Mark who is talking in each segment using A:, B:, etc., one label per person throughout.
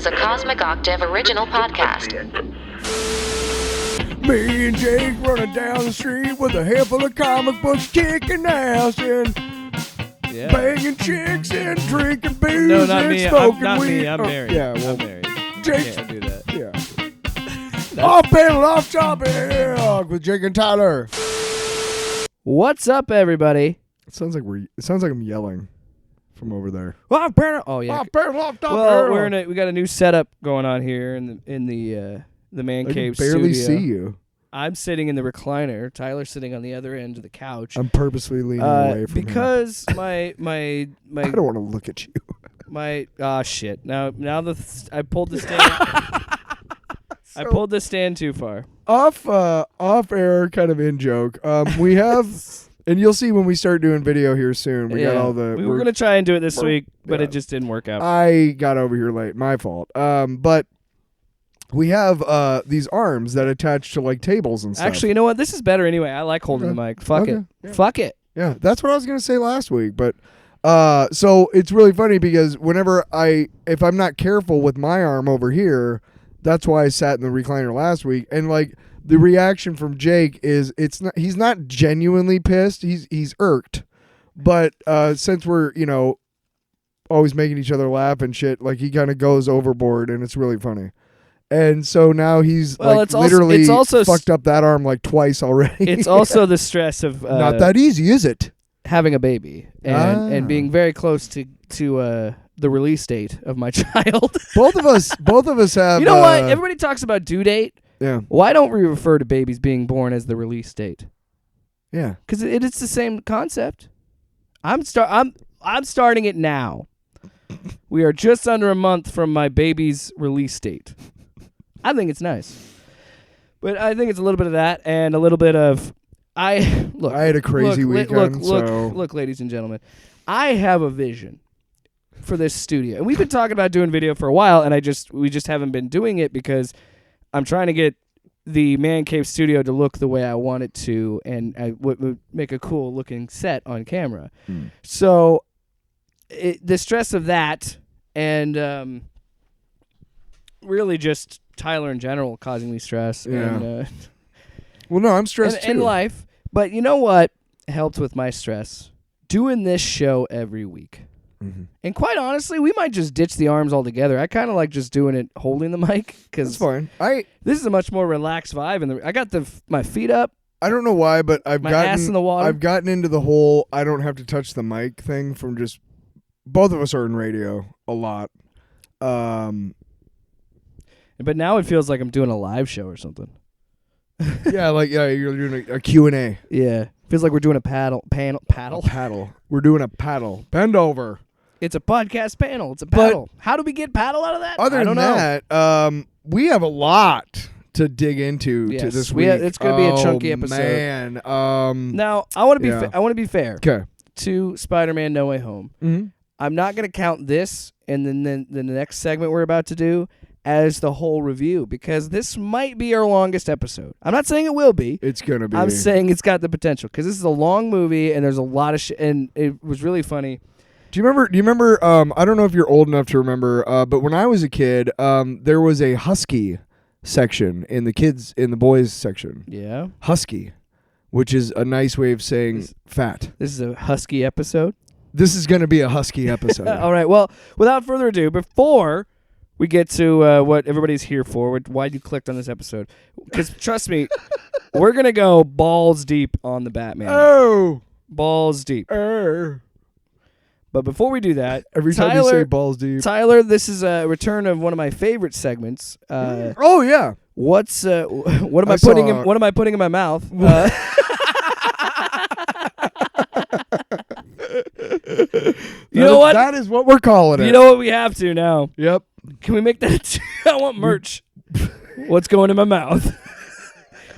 A: is a Cosmic Octave original podcast.
B: Me and Jake running down the street with a handful of comic books, kicking ass and banging chicks and drinking booze
C: No, not
B: and
C: me.
B: smoking
C: Not
B: weed.
C: me. I'm
B: Oh,
C: married.
B: Yeah, well,
C: I'm married.
B: Jake.
C: Can't do that.
B: Yeah. Off panel, off topic with Jake and Tyler.
C: What's up, everybody?
B: It sounds like I'm yelling from over there.
C: Off panel. Oh yeah.
B: Off panel, off topic.
C: Well, we got a new setup going on here in the man
B: I
C: cave
B: can barely
C: studio.
B: see you.
C: I'm sitting in the recliner. Tyler's sitting on the other end of the couch.
B: I'm purposely leaning away from him.
C: because my
B: I don't want to look at you.
C: shit. Now I pulled the stand. I pulled the stand too far.
B: Off air kind of in joke. We have, and you'll see when we start doing video here soon. We got all the.
C: We were gonna try and do it this week, but
B: yeah.
C: it just didn't work out.
B: I got over here late. My fault. But we have these arms that attach to like tables and stuff.
C: Actually, you know what? This is better anyway. I like holding the mic. Fuck it.
B: Yeah.
C: Fuck it.
B: Yeah, that's what I was gonna say last week. But so it's really funny because if I'm not careful with my arm over here, that's why I sat in the recliner last week. And like the reaction from Jake is he's not genuinely pissed. He's irked. But since we're, always making each other laugh and shit, like he kind of goes overboard and it's really funny. And so now he's literally fucked up that arm like twice already.
C: It's also the stress of
B: not that easy, is it?
C: having a baby and being very close to the release date of my child.
B: Both of us have.
C: You know what? Everybody talks about due date.
B: Yeah.
C: Why don't we refer to babies being born as the release date?
B: Yeah.
C: Because it's the same concept. I'm starting it now. We are just under a month from my baby's release date. I think it's nice, but I think it's a little bit of that and a little bit of I had
B: a crazy weekend.
C: Look, ladies and gentlemen, I have a vision for this studio, and we've been talking about doing video for a while, and we just haven't been doing it because I'm trying to get the Man Cave studio to look the way I want it to, and I would make a cool looking set on camera. So the stress of that and really just Tyler in general causing me stress.
B: Yeah.
C: And,
B: well, no, I'm stressed too.
C: in life. But you know what helped with my stress? Doing this show every week.
B: Mm-hmm.
C: And quite honestly, we might just ditch the arms altogether. I kind of like just doing it holding the mic because
B: that's fine.
C: This is a much more relaxed vibe, and I got my feet up.
B: I don't know why, but I've
C: ass in the water.
B: I've gotten into the whole I don't have to touch the mic thing from just both of us are in radio a lot.
C: But now it feels like I'm doing a live show or something.
B: You're doing a Q&A.
C: Yeah. Feels like we're doing a paddle.
B: We're doing a paddle. Bend over.
C: It's a podcast panel. It's a paddle. How do we get paddle out of that?
B: Other than that, we have a lot to dig into to this week.
C: It's going to be a chunky episode.
B: Man.
C: Now, I want to be fair.
B: Okay.
C: To Spider-Man No Way Home.
B: Mm-hmm.
C: I'm not going to count this and then the next segment we're about to do as the whole review because this might be our longest episode. I'm not saying it will be.
B: It's going to be.
C: I'm saying it's got the potential because this is a long movie and there's a lot of shit and it was really funny.
B: Do you remember I don't know if you're old enough to remember, but when I was a kid, there was a Husky section in the boys section.
C: Yeah. Husky,
B: which is a nice way of saying fat.
C: This is a Husky episode?
B: This is going to be a Husky episode.
C: All right. Well, without further ado, before we get to what everybody's here for, why you clicked on this episode, because trust me, we're going to go balls deep on the Batman.
B: Oh.
C: Balls deep. But before we do that,
B: every time you say balls deep,
C: Tyler, this is a return of one of my favorite segments.
B: Oh yeah.
C: What am I putting in my mouth? You know what?
B: That is what we're calling it.
C: You know what we have to now?
B: Yep.
C: Can we make that? I want merch. What's going in my mouth?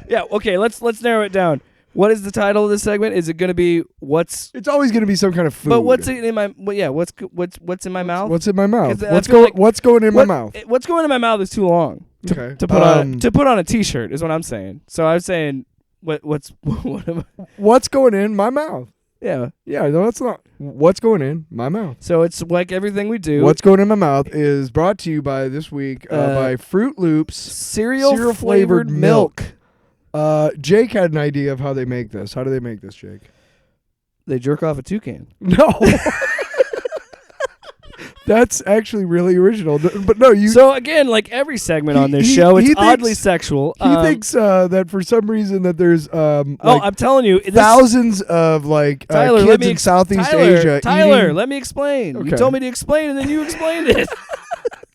C: Yeah. Okay. Let's narrow it down. What is the title of this segment? Is it going to be what's?
B: It's always going to be some kind of food.
C: But what's in my? Well, yeah. What's in my mouth?
B: What's in my mouth? What's going in my mouth?
C: What's going in my mouth is too long to put on a T-shirt. Is what I'm saying. So I'm saying what's going in my mouth? Yeah.
B: Yeah, no, that's not. What's going in my mouth?
C: So it's like everything we do.
B: What's going in my mouth is brought to you by this week by Fruit Loops
C: cereal
B: flavored
C: milk.
B: Jake had an idea of how they make this. How do they make this, Jake?
C: They jerk off a toucan.
B: No. That's actually really original. But no, you.
C: So again, like every segment on this show, it's oddly sexual.
B: He thinks that for some reason that there's
C: I'm telling you,
B: thousands of like
C: Tyler,
B: kids in Southeast Asia.
C: Tyler,
B: eating...
C: let me explain.
B: Okay.
C: You told me to explain, and then you explained it.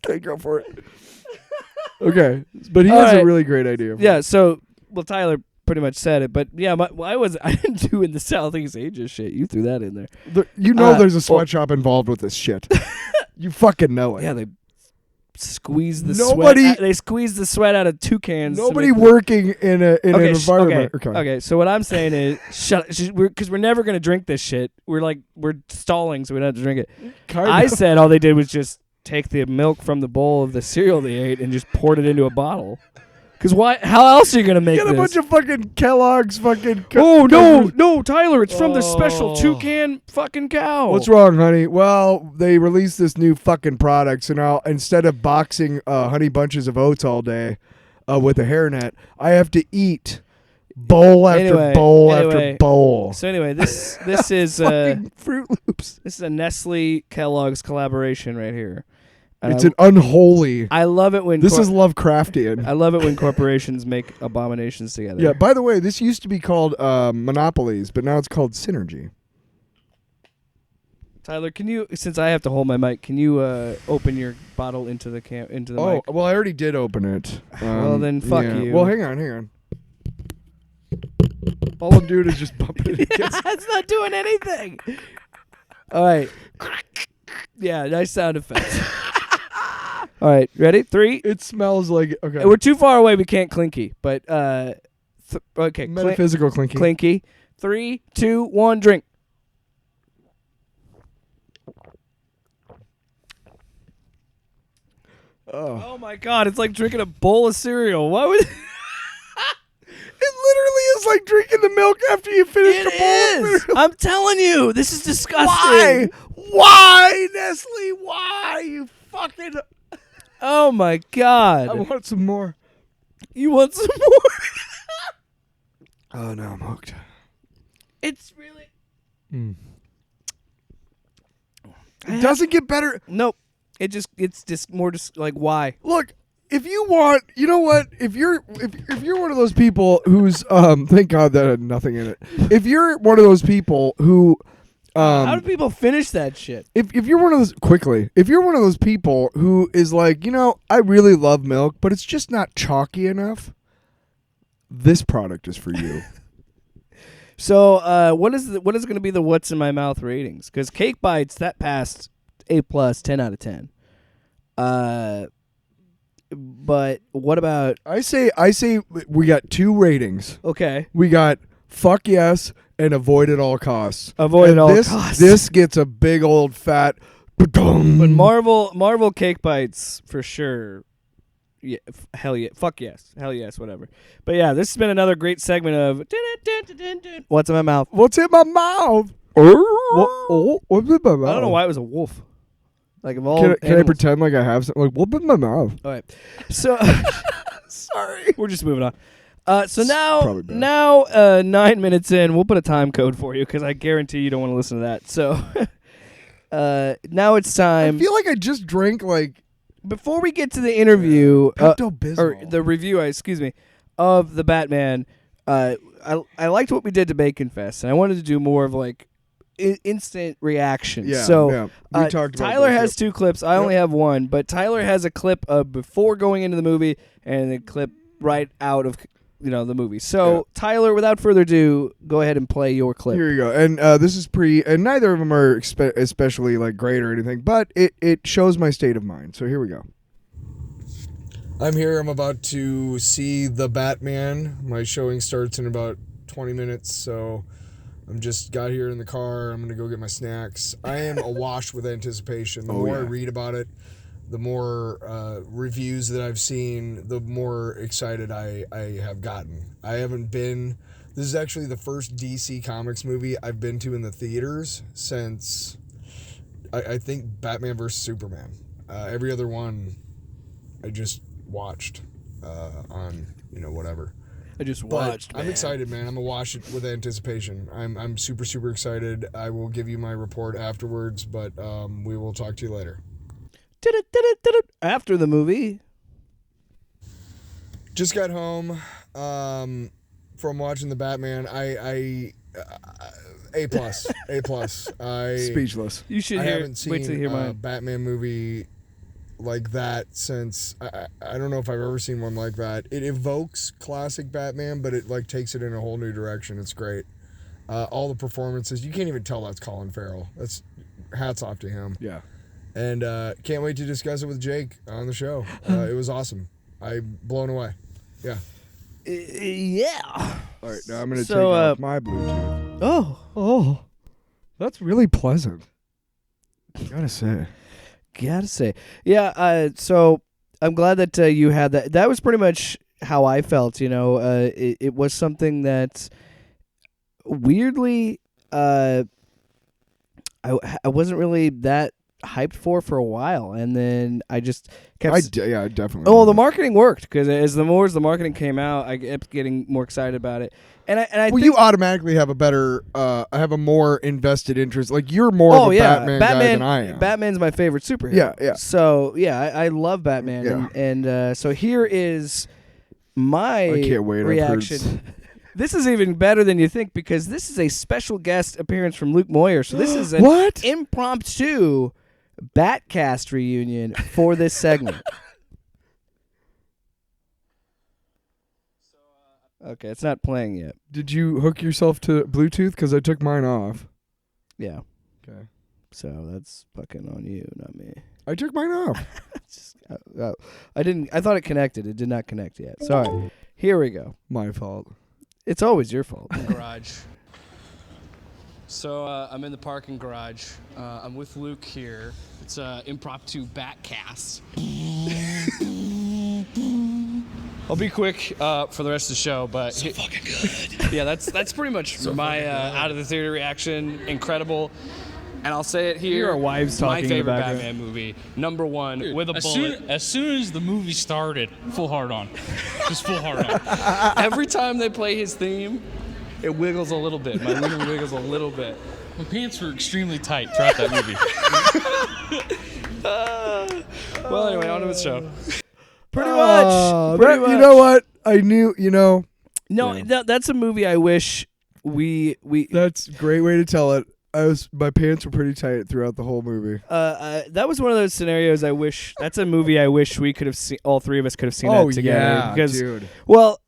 B: Okay, go for it. Okay, but he
C: All
B: has a
C: right.
B: really great idea.
C: Yeah. So, Tyler pretty much said it, but yeah, I didn't do in the Southeast Asia shit. You threw that in there.
B: There's a sweatshop involved with this shit. You fucking know it.
C: Yeah, they squeeze the
B: Nobody-
C: sweat. They squeeze the sweat out of toucans. to
B: Nobody
C: make the-
B: working in an environment.
C: Okay. So what I'm saying is, because we're never gonna drink this shit. We're stalling, so we don't have to drink it. I said all they did was just take the milk from the bowl of the cereal they ate and just poured it into a bottle. Because why? How else are you gonna make
B: Get a
C: this?
B: bunch of fucking Kellogg's fucking.
C: No, Tyler! It's from the special toucan fucking cow.
B: What's wrong, honey? Well, they released this new fucking product, so now instead of boxing Honey Bunches of Oats all day with a hairnet, I have to eat bowl after bowl after bowl.
C: So anyway, this is
B: Fucking Fruit Loops.
C: this is a Nestle Kellogg's collaboration right here. And
B: It's an unholy.
C: I love it when
B: This is Lovecraftian.
C: I love it when corporations make abominations together.
B: Yeah. By the way, this used to be called Monopolies, but now it's called Synergy.
C: Tyler, can you, since I have to hold my mic, can you open your bottle into the mic?
B: Well, I already did open it.
C: Well, then fuck
B: yeah.
C: you.
B: Well, hang on. All I'm doing is just bumping it against.
C: It's not doing anything. All right. Yeah, nice sound effects. All right, ready? 3.
B: It smells like okay.
C: We're too far away. We can't clinky. But okay,
B: Metaphysical clinky.
C: clinky. 3, 2, 1, drink. Oh my God! It's like drinking a bowl of cereal. Why would?
B: It literally is like drinking the milk after you finish the bowl.
C: It
B: of
C: is.
B: cereal.
C: I'm telling you, this is disgusting.
B: Why? Why, Nestle? Why? You fucking.
C: Oh my God!
B: I want some more.
C: You want some more?
B: Oh, no, I'm hooked.
C: It's really.
B: It doesn't get better.
C: Nope. It's just more just like why?
B: Look, if you want, you know what? If you're one of those people who's thank God that had nothing in it. If you're one of those people who
C: How do people finish that shit?
B: if you're one of those if you're one of those people who is like, I really love milk, but it's just not chalky enough, this product is for you.
C: So, what is going to be the what's in my mouth ratings? Because Cake Bites that passed A+, 10 out of 10. But what about?
B: I say we got 2 ratings.
C: Okay,
B: We got fuck yes and avoid at all costs.
C: Avoid
B: And
C: at all
B: this,
C: costs.
B: This gets a big old fat.
C: but Marvel Cake Bites for sure. Yeah, hell yeah, fuck yes, hell yes, whatever. But yeah, this has been another great segment of what's in my mouth.
B: What's in my mouth? What's in my mouth?
C: I don't know why it was a wolf. Like of all,
B: Can I
C: animals.
B: pretend like I have something? Like, what's in my mouth?
C: All right, so
B: Sorry.
C: we're just moving on. So
B: probably bad.
C: now 9 minutes in, we'll put a time code for you because I guarantee you don't want to listen to that. So now it's
B: I
C: time.
B: feel like I just drank like
C: Before we get to the interview,
B: Pepto-Bismol.
C: or the review, of the Batman, I liked what we did to Bacon Fest, and I wanted to do more of like instant reaction.
B: Yeah,
C: So
B: yeah. We talked about
C: Tyler
B: this,
C: has 2 clips. I only have 1, but Tyler has a clip of before going into the movie and a clip right out of the movie. So
B: Yeah.
C: Tyler, without further ado, go ahead and play your clip.
B: Here you go. And this is and neither of them are especially like great or anything, but it shows my state of mind. So here we go. I'm here. I'm about to see The Batman. My showing starts in about 20 minutes, so I'm just got here in the car. I'm going to go get my snacks. I am awash with anticipation. The more I read about it, the more reviews that I've seen, the more excited I have gotten. I haven't been This is actually the first DC Comics movie I've been to in the theaters since, I think, Batman vs. Superman. Every other one I just watched on, whatever.
C: I just
B: But
C: watched.
B: I'm excited, man. I'm going to watch it with anticipation. I'm super, super excited. I will give you my report afterwards, but we will talk to you later.
C: After the movie.
B: Just got home from watching the Batman. A plus.
D: Speechless.
C: You should
B: I
C: hear.
B: haven't seen
C: Wait till you hear
B: a
C: mine.
B: Batman movie like that since I don't know if I've ever seen one like that. It evokes classic Batman, but it like takes it in a whole new direction. It's great. All the performances, you can't even tell that's Colin Farrell. That's hats off to him.
D: Yeah.
B: And can't wait to discuss it with Jake on the show. It was awesome. I'm blown away. Yeah.
C: Yeah.
D: All right, now I'm going to
C: So,
D: take off my Bluetooth.
C: Oh.
D: That's really pleasant. Gotta say.
C: Yeah. So I'm glad that you had that. That was pretty much how I felt. It was something that weirdly, I wasn't really that hyped for a while, and then I just kept.
D: I definitely.
C: Oh, the marketing worked because as the marketing came out, I kept getting more excited about it. And I
B: Well,
C: think,
B: you automatically have a better, have a more invested interest. Like you're more of a Batman guy than I am.
C: Batman's my favorite superhero.
B: Yeah.
C: So I love Batman,
B: Yeah.
C: and so here is my
D: I can't wait. I've heard
C: reaction. This is even better than you think because this is a special guest appearance from Luke Moyer. So this is an
D: What?
C: impromptu Batcast reunion for this segment. Okay, it's not playing yet.
D: Did you hook yourself to Bluetooth? Because I took mine off.
C: Yeah.
D: Okay.
C: So that's fucking on you, not me.
D: I took mine off.
C: I didn't. I thought it connected. It did not connect yet. Sorry. Here we go.
D: My fault.
C: It's always your fault.
E: Garage. So I'm in the parking garage. I'm with Luke here. It's an impromptu Batcast. I'll be quick for the rest of the show, but fucking good. Yeah, that's pretty much my out of the theater reaction. Incredible. And I'll say it here.
C: Hear our wives talking
E: My
C: in the
E: favorite
C: background.
E: Batman movie, number one, with a
F: As
E: bullet.
F: soon as the movie started, full hard on. Just full hard on.
E: Every time they play his theme, it wiggles a little bit. My wiener wiggles a little bit.
F: My pants were extremely tight throughout that movie.
E: Well, anyway, on to the show.
C: Pretty much. Pretty much.
B: You know what? I knew.
C: No, that's a movie I wish we.
B: That's a great way to tell it. My pants were pretty tight throughout the whole movie.
C: That was one of those scenarios. I wish that's a movie I wish we could have seen. All three of us could have seen that together.
B: yeah,
C: because
B: dude.
C: well,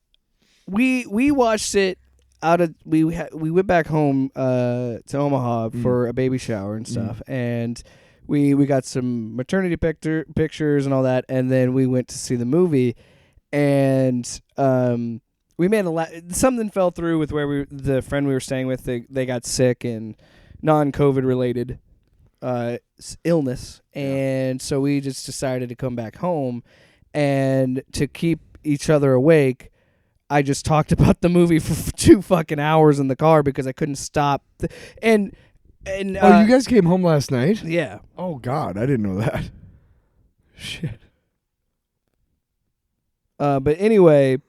C: we watched it out of we went back home to Omaha for a baby shower and stuff, and we got some maternity pictures and all that, and then we went to see the movie, and we made something fell through with where the friend we were staying with. They got sick and non-COVID related illness, and so we just decided to come back home, and to keep each other awake, I just talked about the movie for 2 fucking hours in the car because I couldn't stop. And
B: You guys came home last night?
C: yeah.
B: Oh God, I didn't know that. Shit.
C: But anyway,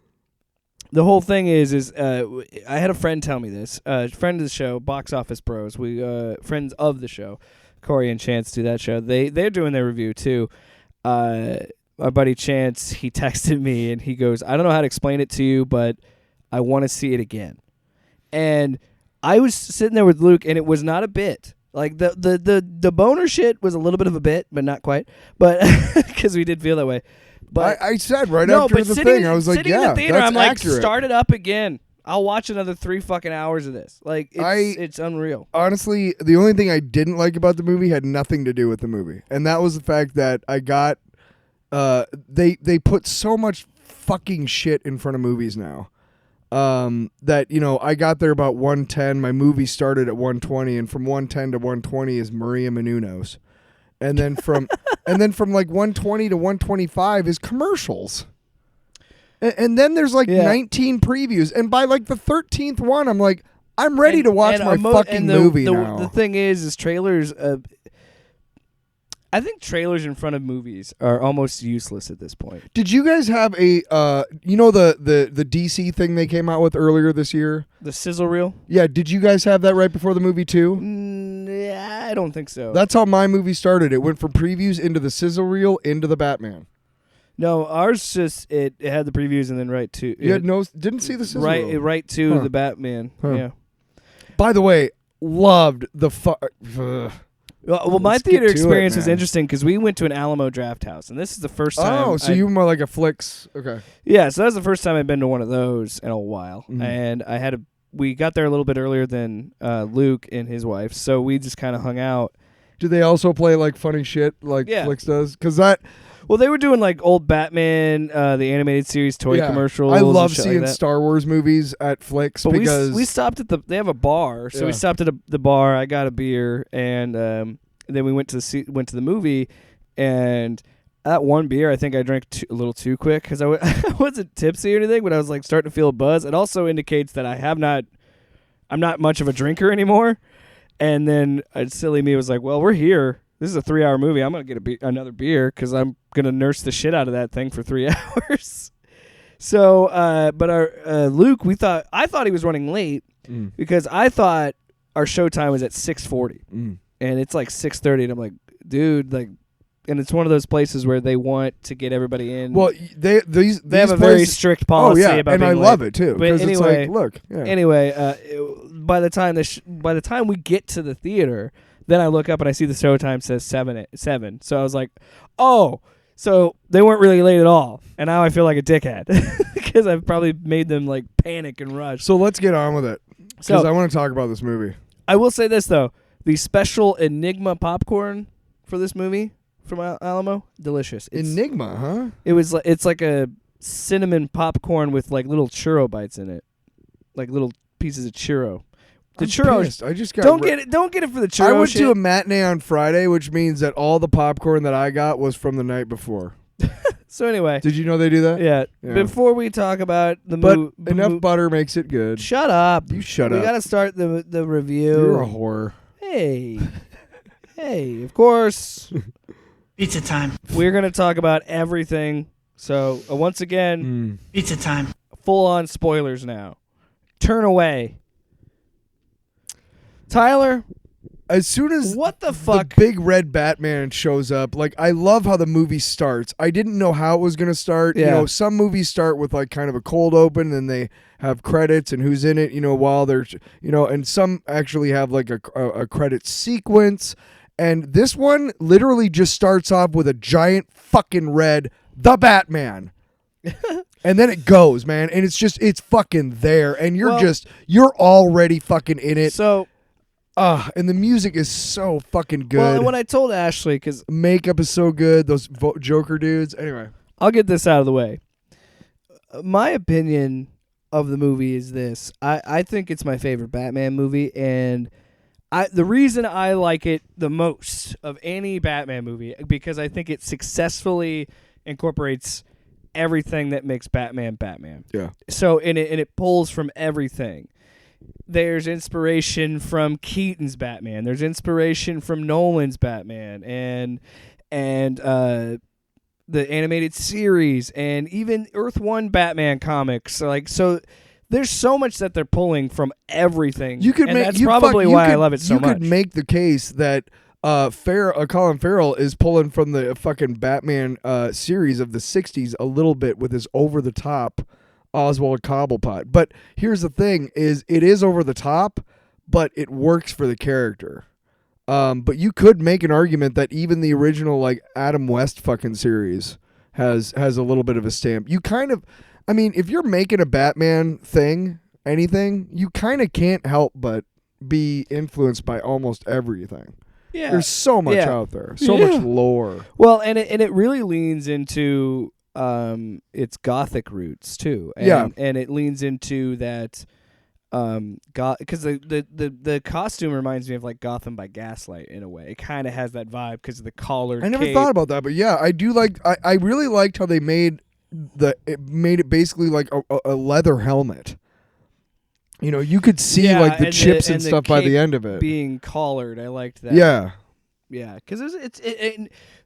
C: the whole thing is I had a friend tell me this. Friend of the show, Box Office Bros. We friends of the show, Corey and Chance do that show. They're doing their review too. My buddy Chance, he texted me and he goes, "I don't know how to explain it to you, but I want to see it again." And I was sitting there with Luke, and it was not a bit. Like the boner shit was a little bit of a bit, but not quite. But because we did feel that way. But
B: I said right
C: no,
B: after
C: but
B: the
C: sitting
B: thing, I was like,
C: sitting in
B: yeah,
C: the theater,
B: that's
C: I'm like,
B: accurate.
C: start it up again. I'll watch another 3 fucking hours of this. Like, it's unreal.
B: Honestly, the only thing I didn't like about the movie had nothing to do with the movie, and that was the fact that I got they put so much fucking shit in front of movies now. That I got there about 1:10. My movie started at 1:20, and from 1:10 to 1:20 is Maria Menounos, and then from like 1:20 to 1:25 is commercials. And then there's like
C: Yeah.
B: 19 previews, and by like the 13th one, I'm like, I'm ready to watch my fucking movie now.
C: The thing is trailers. I think trailers in front of movies are almost useless at this point.
B: Did you guys have a the DC thing they came out with earlier this year?
C: The sizzle reel?
B: Yeah, did you guys have that right before the movie too?
C: Yeah, I don't think so.
B: That's how my movie started. It went from previews into the sizzle reel into the Batman.
C: No, ours just it had the previews and then right to
B: You had didn't see the sizzle reel.
C: right to
B: Huh.
C: the Batman.
B: Huh.
C: Yeah.
B: By the way, loved the
C: Well, my
B: Let's get
C: theater
B: to it,
C: experience was
B: man.
C: interesting because we went to an Alamo Draft House, and this is the first time.
B: Oh, so you were more like a flicks. Okay.
C: Yeah, so that was the first time I'd been to one of those in a while,
B: Mhm.
C: and we got there a little bit earlier than Luke and his wife, so we just kind of hung out.
B: Do they also play like funny shit like
C: Yeah.
B: Flicks does? Because that
C: Well, they were doing like old Batman, the animated series toy
B: yeah.
C: commercials.
B: I
C: and
B: love
C: shit
B: seeing
C: like that.
B: Star Wars movies at Flicks
C: But
B: because
C: we stopped at they have a bar, so we
B: Yeah.
C: stopped at the bar. I got a beer, and then we went to the movie, and that one beer I think I drank a little too quick because I wasn't tipsy or anything, but I was like starting to feel a buzz. It also indicates that I'm not much of a drinker anymore. And then silly me was like, well, we're here. This is a 3-hour movie. I'm gonna get another beer because I'm gonna nurse the shit out of that thing for 3 hours. So, but our Luke, I thought he was running late because I thought our show time was at 6:40, and it's like 6:30, and I'm like, dude, like, and it's one of those places where they want to get everybody in.
B: well, they have
C: a very strict policy about
B: and
C: being
B: I
C: late.
B: love it too.
C: But
B: Because
C: anyway,
B: it's like, look, yeah.
C: Anyway, by the time we get to the theater, then I look up and I see the show time says 7. So I was like, oh, so they weren't really late at all. And now I feel like a dickhead because I've probably made them like panic and rush.
B: So let's get on with it because
C: So-
B: I want to talk about this movie.
C: I will say this though, the special Enigma popcorn for this movie from Alamo, delicious.
B: Enigma, huh?
C: It's like a cinnamon popcorn with like little churro bites in it, like little pieces of churro. The
B: I'm
C: churro.
B: pissed. I just got.
C: Don't get it for the churro.
B: I went
C: shit.
B: to a matinee on Friday, which means that all the popcorn that I got was from the night before.
C: So anyway,
B: Did you know they do that?
C: yeah.
B: Yeah.
C: Before we talk about the
B: But
C: movie,
B: enough butter makes it good.
C: shut up.
B: You shut
C: we
B: up.
C: gotta start the review.
B: You're a whore.
C: Hey, hey. Of course,
G: Pizza time.
C: we're gonna talk about everything. So once again,
G: Pizza time.
C: full on spoilers now. Turn away. Tyler,
B: As soon as
C: what the fuck?
B: the big red Batman shows up, like, I love how the movie starts. I didn't know how it was going to start. You
C: Yeah.
B: know, some movies start with like kind of a cold open, and they have credits and who's in it, while they're, and some actually have like a credit sequence. And this one literally just starts off with a giant fucking red, the Batman. And then it goes, man, and it's fucking there, and you're already fucking in it.
C: So,
B: And the music is so fucking good.
C: well, when I told Ashley, because
B: Makeup is so good. Those Joker dudes. Anyway,
C: I'll get this out of the way. My opinion of the movie is this. I think it's my favorite Batman movie, and the reason I like it the most of any Batman movie because I think it successfully incorporates everything that makes Batman Batman.
B: yeah.
C: So it pulls from everything. There's inspiration from Keaton's Batman. There's inspiration from Nolan's Batman and the animated series and even Earth 1 Batman comics. So there's so much that they're pulling from everything.
B: You could
C: and
B: make.
C: that's
B: you
C: probably
B: you
C: why I
B: could-
C: love it so
B: you
C: much.
B: could make the case that Colin Farrell is pulling from the fucking Batman series of the '60s a little bit with his over the top Oswald Cobblepot. But here's the thing: it is over the top, but it works for the character. But you could make an argument that even the original like Adam West fucking series has a little bit of a stamp. You kind of, I mean, if you're making a Batman thing, anything, you kind of can't help but be influenced by almost everything.
C: yeah.
B: There's so much
C: Yeah.
B: out there, so
C: Yeah.
B: much lore.
C: Well, and it really leans into its gothic roots too. And,
B: Yeah.
C: and it leans into that because the costume reminds me of like Gotham by Gaslight in a way. It kind of has that vibe because of the collared.
B: I never
C: cape.
B: thought about that, but yeah, I do like. I really liked how they made it made it basically like a leather helmet. You know, you could see like the chips and
C: the
B: stuff by the
C: cape
B: end of it.
C: being collared. I liked that.
B: Yeah.
C: Yeah, because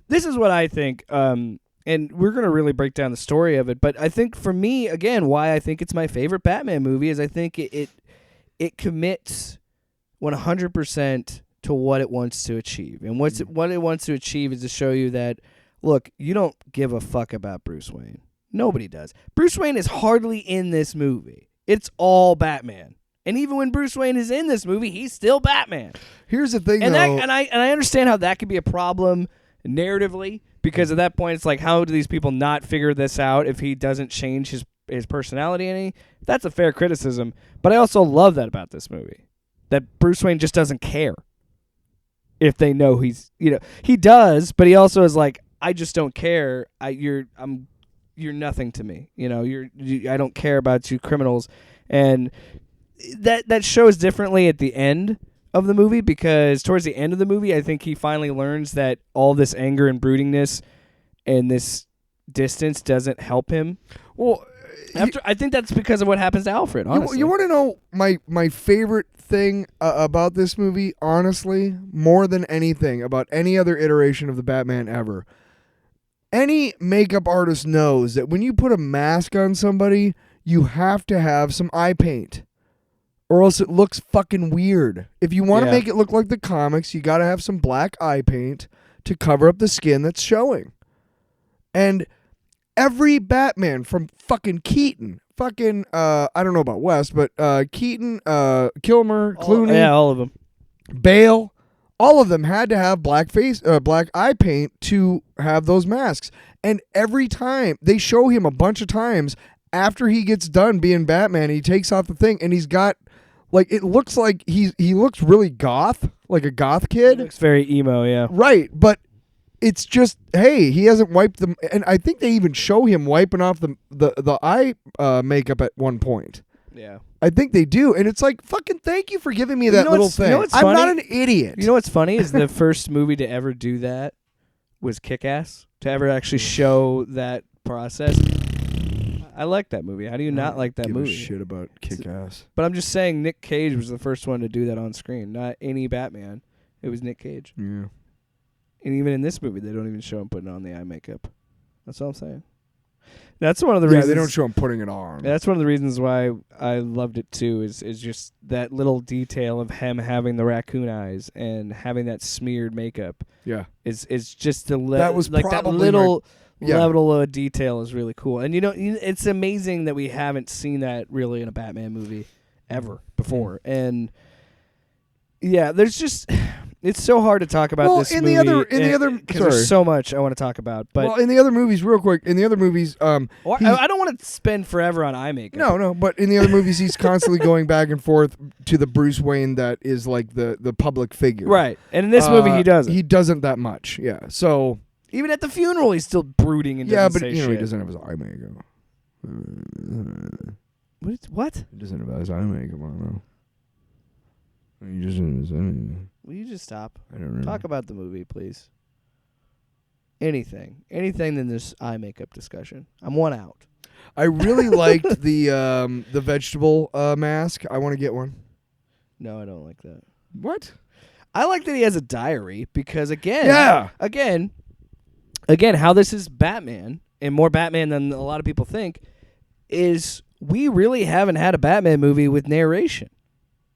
C: this is what I think, and we're going to really break down the story of it, but I think for me, again, why I think it's my favorite Batman movie is I think it commits 100% to what it wants to achieve. And what it wants to achieve is to show you that, look, you don't give a fuck about Bruce Wayne. Nobody does. Bruce Wayne is hardly in this movie. It's all Batman. And even when Bruce Wayne is in this movie, he's still Batman.
B: Here's the thing,
C: And
B: though.
C: I understand how that could be a problem narratively, because at that point it's like, how do these people not figure this out if he doesn't change his personality any? That's a fair criticism. But I also love that about this movie, that Bruce Wayne just doesn't care if they know he's, he does, but he also is like, I just don't care. You're nothing to me. I don't care about you criminals. And that shows differently at the end of the movie, because towards the end of the movie, I think he finally learns that all this anger and broodingness and this distance doesn't help him.
B: Well,
C: I think that's because of what happens to Alfred, honestly.
B: you want to know my favorite thing about this movie, honestly, more than anything about any other iteration of the Batman ever? Any makeup artist knows that when you put a mask on somebody, you have to have some eye paint, or else it looks fucking weird. If you want to make it look like the comics, you got to have some black eye paint to cover up the skin that's showing. And every Batman from fucking Keaton, I don't know about West, but Keaton, Kilmer, Clooney,
C: all of them.
B: Bale, all of them had to have black eye paint to have those masks. And every time they show him a bunch of times after he gets done being Batman, he takes off the thing and he's got like, it looks like he looks really goth, like a goth kid.
C: Looks very emo, yeah.
B: Right, but it's just, hey, he hasn't wiped them, and I think they even show him wiping off the eye makeup at one point.
C: Yeah.
B: I think they do, and it's like, fucking thank you for giving me that little thing.
C: what's
B: I'm
C: funny?
B: not an idiot.
C: You know what's funny is the first movie to ever do that was Kick-Ass, to ever actually show that process. I like that movie. How do you not like that
B: give
C: movie?
B: a shit about Kick-Ass.
C: But I'm just saying Nick Cage was the first one to do that on screen, not any Batman. It was Nick Cage.
B: Yeah.
C: And even in this movie, they don't even show him putting on the eye makeup. That's all I'm saying. That's one of the reasons.
B: Yeah, they don't show him putting it on.
C: That's one of the reasons why I loved it too. Is just that little detail of him having the raccoon eyes and having that smeared makeup.
B: Yeah.
C: Is just the
B: That was
C: like that
B: probably
C: little
B: Yeah.
C: level of detail is really cool. And it's amazing that we haven't seen that really in a Batman movie ever before. And yeah, there's just it's so hard to talk about this movie. Because there's so much I want to talk about. But
B: well, in the other movies, real quick, in the other movies,
C: I don't want to spend forever on eye makeup.
B: No, but in the other movies, he's constantly going back and forth to the Bruce Wayne that is like the public figure.
C: Right. And in this movie, he doesn't.
B: He doesn't that much. Yeah. So
C: even at the funeral, he's still brooding and doesn't say shit.
B: He doesn't have his eye makeup.
C: What?
B: He doesn't have his eye makeup on. No. He just doesn't say anything.
C: Will you just stop?
B: I don't know.
C: Talk about the movie, please. Anything than this eye makeup discussion. I'm one out.
B: I really liked the vegetable mask. I want to get one.
C: No, I don't like that.
B: What?
C: I like that he has a diary because again, how this is Batman and more Batman than a lot of people think is we really haven't had a Batman movie with narration.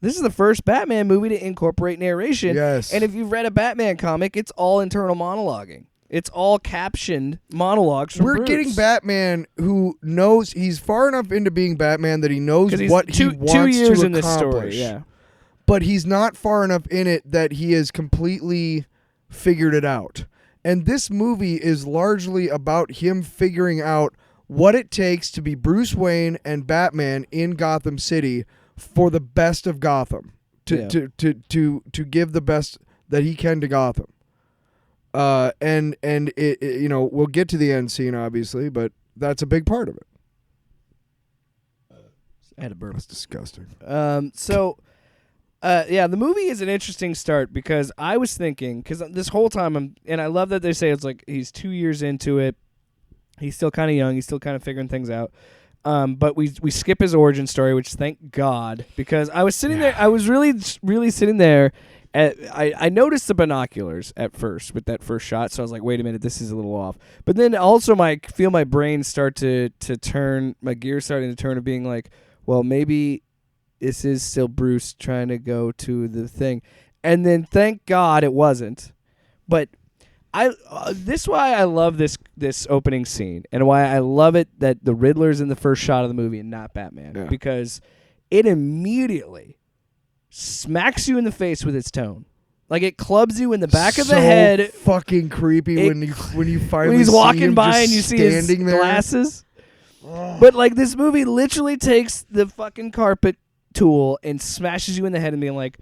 C: This is the first Batman movie to incorporate narration.
B: Yes.
C: And if you've read a Batman comic, it's all internal monologuing. It's all captioned monologues from
B: We're
C: Bruce.
B: getting Batman who knows he's far enough into being Batman that he knows what he wants
C: 2 years
B: to
C: in this story,
B: accomplish.
C: yeah.
B: But he's not far enough in it that he has completely figured it out. And this movie is largely about him figuring out what it takes to be Bruce Wayne and Batman in Gotham City for the best of Gotham, to give the best that he can to Gotham. And it we'll get to the end scene obviously, but that's a big part of it.
C: I had a burp.
B: That's disgusting.
C: The movie is an interesting start because I was thinking, because this whole time I love that they say it's like he's 2 years into it, He's still kind of young. He's still kind of figuring things out. But we skip his origin story, which thank God, because I was sitting there. I was really sitting there. I noticed the binoculars at first with that first shot, so I was like, wait a minute, this is a little off. But then also feel my brain start to turn, my gears starting to turn to being like, well, maybe this is still Bruce trying to go to the thing. And then thank God it wasn't. But this is why I love this opening scene, and why I love it that the Riddler's in the first shot of the movie and not Batman, because it immediately smacks you in the face with its tone. Like, it clubs you in the back of the head.
B: Fucking creepy when you finally
C: when he's
B: see
C: walking
B: him
C: by
B: just
C: and you see his
B: standing there.
C: glasses. But like, this movie literally takes the fucking carpet tool and smashes you in the head and being like,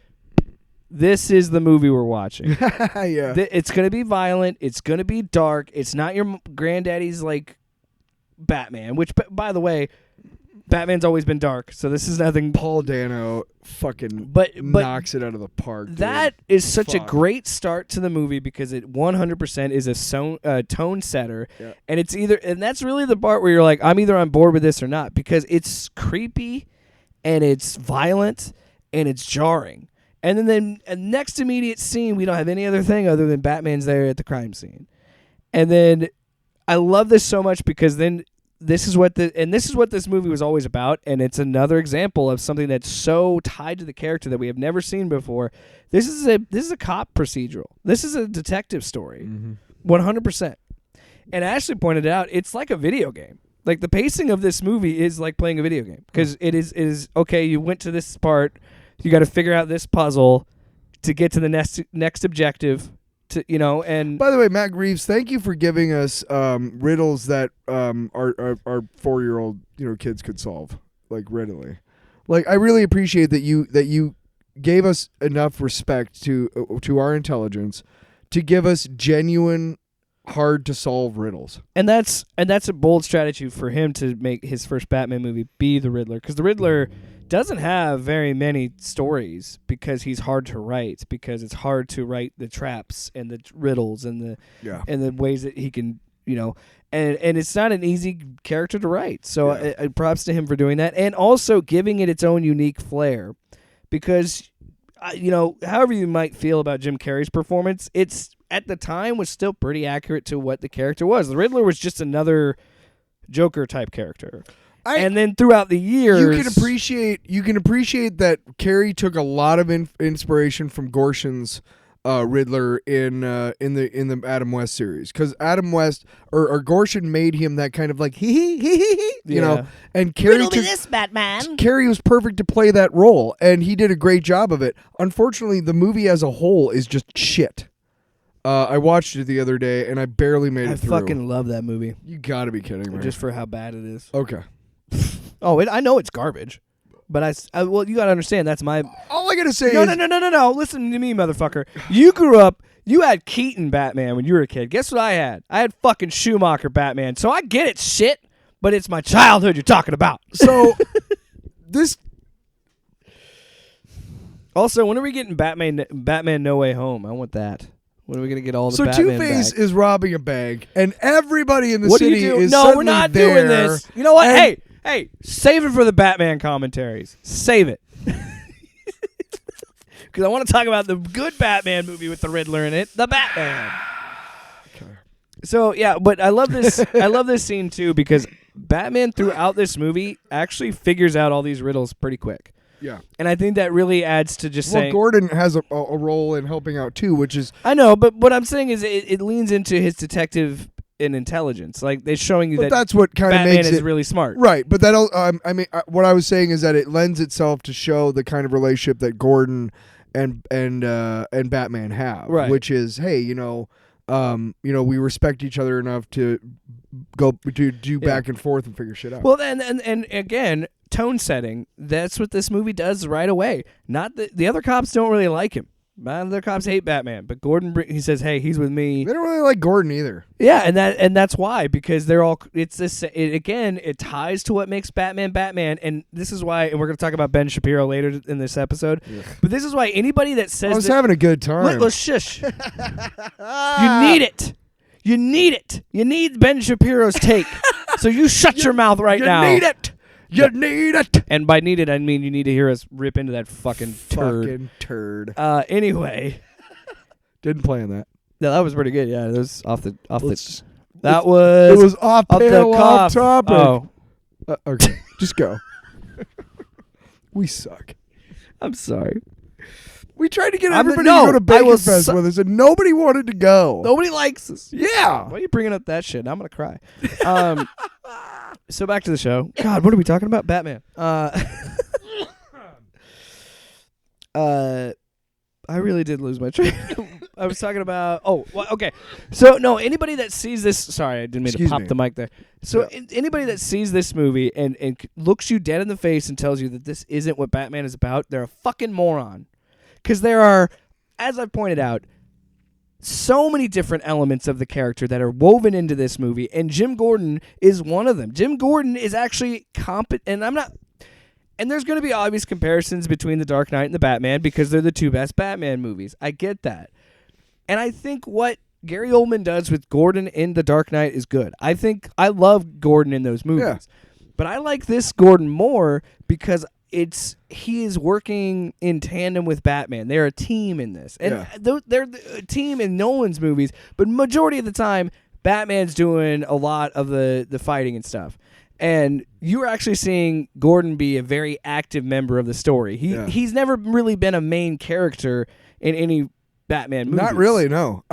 C: this is the movie we're watching.
B: Yeah.
C: It's going to be violent. It's going to be dark. It's not your granddaddy's like Batman, which, by the way, Batman's always been dark, so this is nothing.
B: Paul Dano fucking
C: but
B: knocks it out of the park.
C: That is such a great start to the movie, because it 100% is a tone setter, and it's and that's really the part where you're like, I'm either on board with this or not, because it's creepy, and it's violent, and it's jarring. And then next immediate scene, we don't have any other thing other than Batman's there at the crime scene, and then I love this so much because then. This is what this movie was always about, and it's another example of something that's so tied to the character that we have never seen before. This is a cop procedural. This is a detective story, 100%. And Ashley pointed out, it's like a video game. Like, the pacing of this movie is like playing a video game, because it is okay. You went to this part, you got to figure out this puzzle to get to the next objective. And
B: by the way, Matt Reeves, thank you for giving us riddles that our 4-year-old kids could solve, like, readily. Like, I really appreciate that you gave us enough respect to our intelligence to give us genuine, hard to solve riddles.
C: And that's a bold strategy for him to make his first Batman movie be the Riddler, because the Riddler doesn't have very many stories, because he's hard to write, because it's hard to write the traps and the riddles and the ways that he can, and it's not an easy character to write. So props to him for doing that, and also giving it its own unique flair, because however you might feel about Jim Carrey's performance, it's at the time was still pretty accurate to what the character was. The Riddler was just another Joker type character. And then throughout the years,
B: you can appreciate that Carrey took a lot of inspiration from Gorshin's Riddler in the Adam West series, because Adam West or Gorshin made him that kind of like you know, and Carrey took this Batman. Carrey was perfect to play that role, and he did a great job of it. Unfortunately, the movie as a whole is just shit. I watched it the other day, and I barely made it through.
C: I fucking love that movie.
B: You gotta be kidding me.
C: Just for how bad it is.
B: Okay.
C: I know it's garbage, but well, you gotta understand, that's my.
B: All I gotta say
C: no,
B: is
C: no. Listen to me, motherfucker. You grew up. You had Keaton Batman when you were a kid. Guess what I had? I had fucking Schumacher Batman. So I get it, shit. But it's my childhood you're talking about.
B: So this.
C: Also, when are we getting Batman No Way Home? I want that. When are we gonna get all the Batman
B: Two-Face
C: back?
B: is robbing a bank, and everybody in the
C: What do
B: city
C: you do?
B: is
C: No,
B: suddenly
C: we're not
B: there,
C: doing this. You know what? Hey, save it for the Batman commentaries. Save it. Because I want to talk about the good Batman movie with the Riddler in it, The Batman.
B: Okay.
C: So, yeah, but I love this. I love this scene, too, because Batman throughout this movie actually figures out all these riddles pretty quick.
B: Yeah.
C: And I think that really adds to just saying...
B: Gordon has a role in helping out, too, which is...
C: I know, but what I'm saying is it leans into his detective and intelligence. Like, they're showing you that
B: that's what kind of
C: Batman
B: makes
C: is
B: it
C: really smart.
B: Right, but that what I was saying is that it lends itself to show the kind of relationship that Gordon and Batman have,
C: right.
B: Which is, hey, we respect each other enough to go do back and forth and figure shit out.
C: Well, and again, tone setting. That's what this movie does right away. Not the other cops don't really like him. The other cops hate Batman, but Gordon, he says, "Hey, he's with me."
B: They don't really like Gordon either.
C: Yeah, and that's why, because they're all. It's this again. It ties to what makes Batman Batman, and this is why. And we're going to talk about Ben Shapiro later in this episode. Yeah. But this is why anybody that says
B: I was having a good time.
C: Shush. You need it. You need it. You need Ben Shapiro's take. So you shut your mouth right now.
B: You need it. You need it.
C: And by need it, I mean you need to hear us rip into that fucking turd.
B: Fucking turd.
C: Anyway.
B: Didn't plan that.
C: No, that was pretty good. Yeah, that was off the.
B: Let's-
C: That was.
B: It was off
C: the
B: panel, off
C: cuff.
B: topic.
C: Oh,
B: Okay, just go. We suck.
C: I'm sorry.
B: We tried to get
C: I'm-
B: everybody
C: no,
B: to go to
C: I
B: Bacon
C: was
B: Fest
C: su-
B: with us, and nobody wanted to go.
C: Nobody likes us.
B: Yeah.
C: Why are you bringing up that shit? I'm gonna cry. So back to the show. God, what are we talking about? Batman. I really did lose my train. I was talking about. Oh, well, okay. So no, anybody that sees this. Sorry, I didn't mean
B: Excuse
C: to pop
B: me.
C: the mic there. So
B: Yeah.
C: anybody that sees this movie and looks you dead in the face and tells you that this isn't what Batman is about, they're a fucking moron. Because there are, as I've pointed out, so many different elements of the character that are woven into this movie, and Jim Gordon is one of them. Jim Gordon is actually competent, and I'm not. And there's going to be obvious comparisons between The Dark Knight and The Batman because they're the two best Batman movies. I get that. And I think what Gary Oldman does with Gordon in The Dark Knight is good. I love Gordon in those movies.
B: Yeah.
C: But I like this Gordon more because he is working in tandem with Batman. They're a team in this. And they're a team in Nolan's movies, but majority of the time Batman's doing a lot of the fighting and stuff. And you're actually seeing Gordon be a very active member of the story. He's never really been a main character in any Batman movies.
B: Not really, no.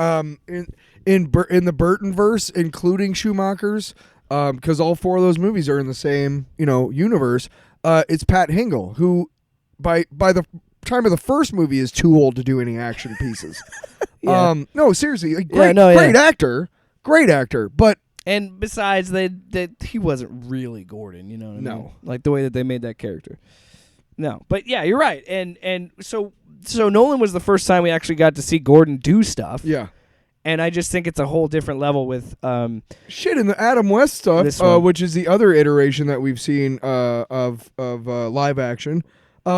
B: In the Burton verse, including Schumacher's, because all four of those movies are in the same universe. It's Pat Hingle, who by the time of the first movie is too old to do any action pieces.
C: Yeah.
B: No, seriously, like,
C: Yeah,
B: great actor, but
C: And besides, that he wasn't really Gordon, you know what I mean?
B: No.
C: Like the way that they made that character. No, but yeah, you're right. And so Nolan was the first time we actually got to see Gordon do stuff.
B: yeah.
C: And I just think it's a whole different level with
B: Shit, in the Adam West stuff,
C: This one.
B: which is the other iteration that we've seen of live action,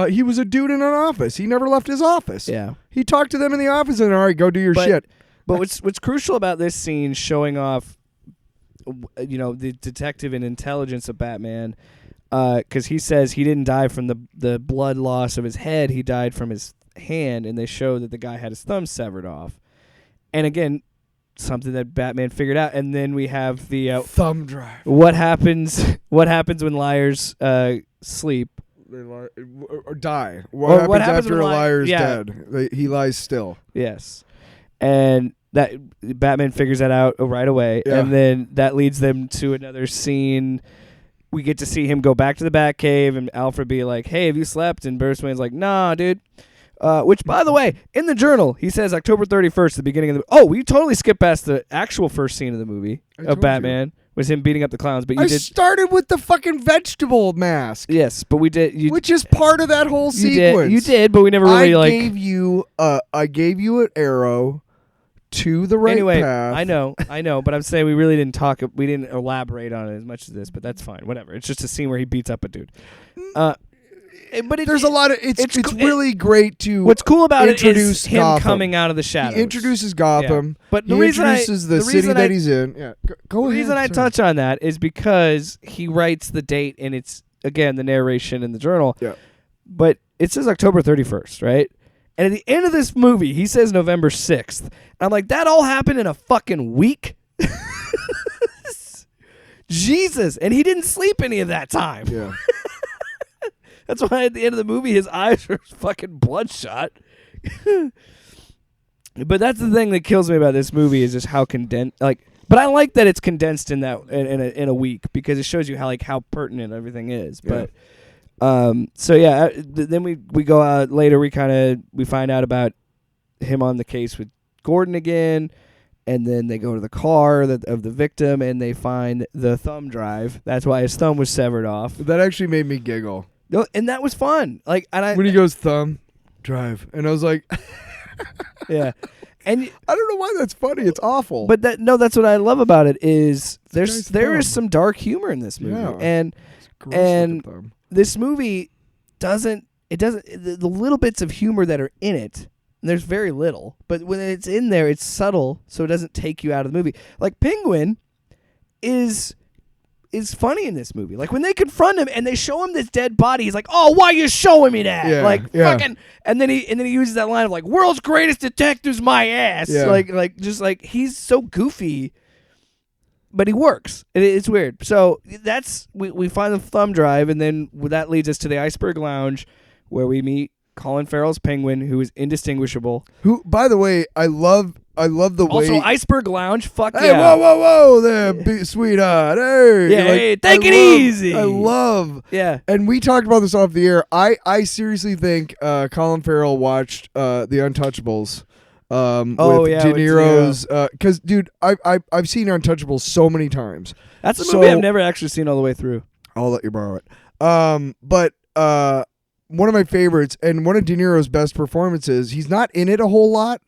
B: he was a dude in an office. He never left his office.
C: yeah.
B: He talked to them in the office and, all right, go do your
C: But-
B: shit.
C: But what's crucial about this scene showing off the detective and intelligence of Batman, because he says he didn't die from the blood loss of his head, he died from his hand, and they show that the guy had his thumb severed off. And again, something that Batman figured out. And then we have the
B: Thumb drive.
C: what happens when liars sleep.
B: Or die.
C: Or
B: What happens after
C: when
B: a liar's
C: yeah.
B: dead? He lies still.
C: Yes. And that Batman figures that out right away.
B: Yeah.
C: And then that leads them to another scene. We get to see him go back to the Batcave and Alfred be like, "Hey, have you slept?" And Bruce Wayne's like, "Nah, dude." Which, by the way, in the journal, he says October 31st, the beginning of the... Oh, we totally skipped past the actual first scene of the movie
B: told
C: of Batman. Was him beating up the clowns, but you
B: I
C: did...
B: started with the fucking vegetable mask,
C: Yes, but we did...
B: which is part of that whole sequence.
C: You did, but we never really,
B: I
C: like...
B: gave you an arrow to the right
C: anyway,
B: path.
C: I know, but I'm saying we really didn't talk... We didn't elaborate on it as much as this, but that's fine. Whatever. It's just a scene where he beats up a dude. But
B: There's a lot of... It's
C: co-
B: really great to...
C: What's cool about it is
B: introduce
C: him
B: Gotham.
C: coming out of the shadows.
B: He introduces Gotham.
C: Yeah. But the
B: he
C: reason
B: introduces the city that he's in. Yeah, go
C: The
B: ahead.
C: reason I
B: sorry.
C: touch on that is because he writes the date, and it's, again, the narration in the journal.
B: Yeah.
C: But it says October 31st, right? And at the end of this movie, he says November 6th. And I'm like, that all happened in a fucking week? Jesus. And he didn't sleep any of that time.
B: Yeah.
C: That's why at the end of the movie, his eyes are fucking bloodshot. But that's the thing that kills me about this movie is just how condensed. But I like that it's condensed in that in a week because it shows you how pertinent everything is.
B: Yeah.
C: But so yeah, then we go out later. We find out about him on the case with Gordon again, and then they go to the car of the victim and they find the thumb drive. That's why his thumb was severed off.
B: That actually made me giggle.
C: No, and that was fun.
B: When he goes thumb drive, and I was like,
C: yeah, and
B: I don't know why that's funny. It's awful.
C: but that's what I love about it is there
B: guy's
C: is
B: thumb.
C: some dark humor in this movie,
B: Yeah.
C: and
B: Gross
C: and-
B: looking thumb.
C: this movie doesn't the little bits of humor that are in it. And there's very little, but when it's in there, it's subtle, so it doesn't take you out of the movie. Like Penguin, is funny in this movie. Like when they confront him and they show him this dead body, he's like, "Oh, why are you showing me that?"
B: Yeah,
C: like
B: yeah.
C: fucking, and then he uses that line of like, "World's greatest detective's my ass."
B: Yeah.
C: Like just like he's so goofy, but he works. It's weird. So that's we find the thumb drive, and then that leads us to the Iceberg Lounge, where we meet Colin Farrell's Penguin, who is indistinguishable.
B: Who, by the way, I love the way.
C: Also, Iceberg Lounge. Fuck
B: Hey,
C: yeah.
B: whoa there, sweetheart. Hey,
C: Yeah, hey, take it easy.
B: I love.
C: Yeah.
B: And we talked about this off the air. I seriously think Colin Farrell watched The Untouchables. With
C: yeah,
B: De
C: with De
B: Niro's. Because, dude, I've seen Untouchables so many times.
C: That's a
B: So-
C: movie I've never actually seen all the way through.
B: I'll let you borrow it. But one of my favorites and one of De Niro's best performances. He's not in it a whole lot.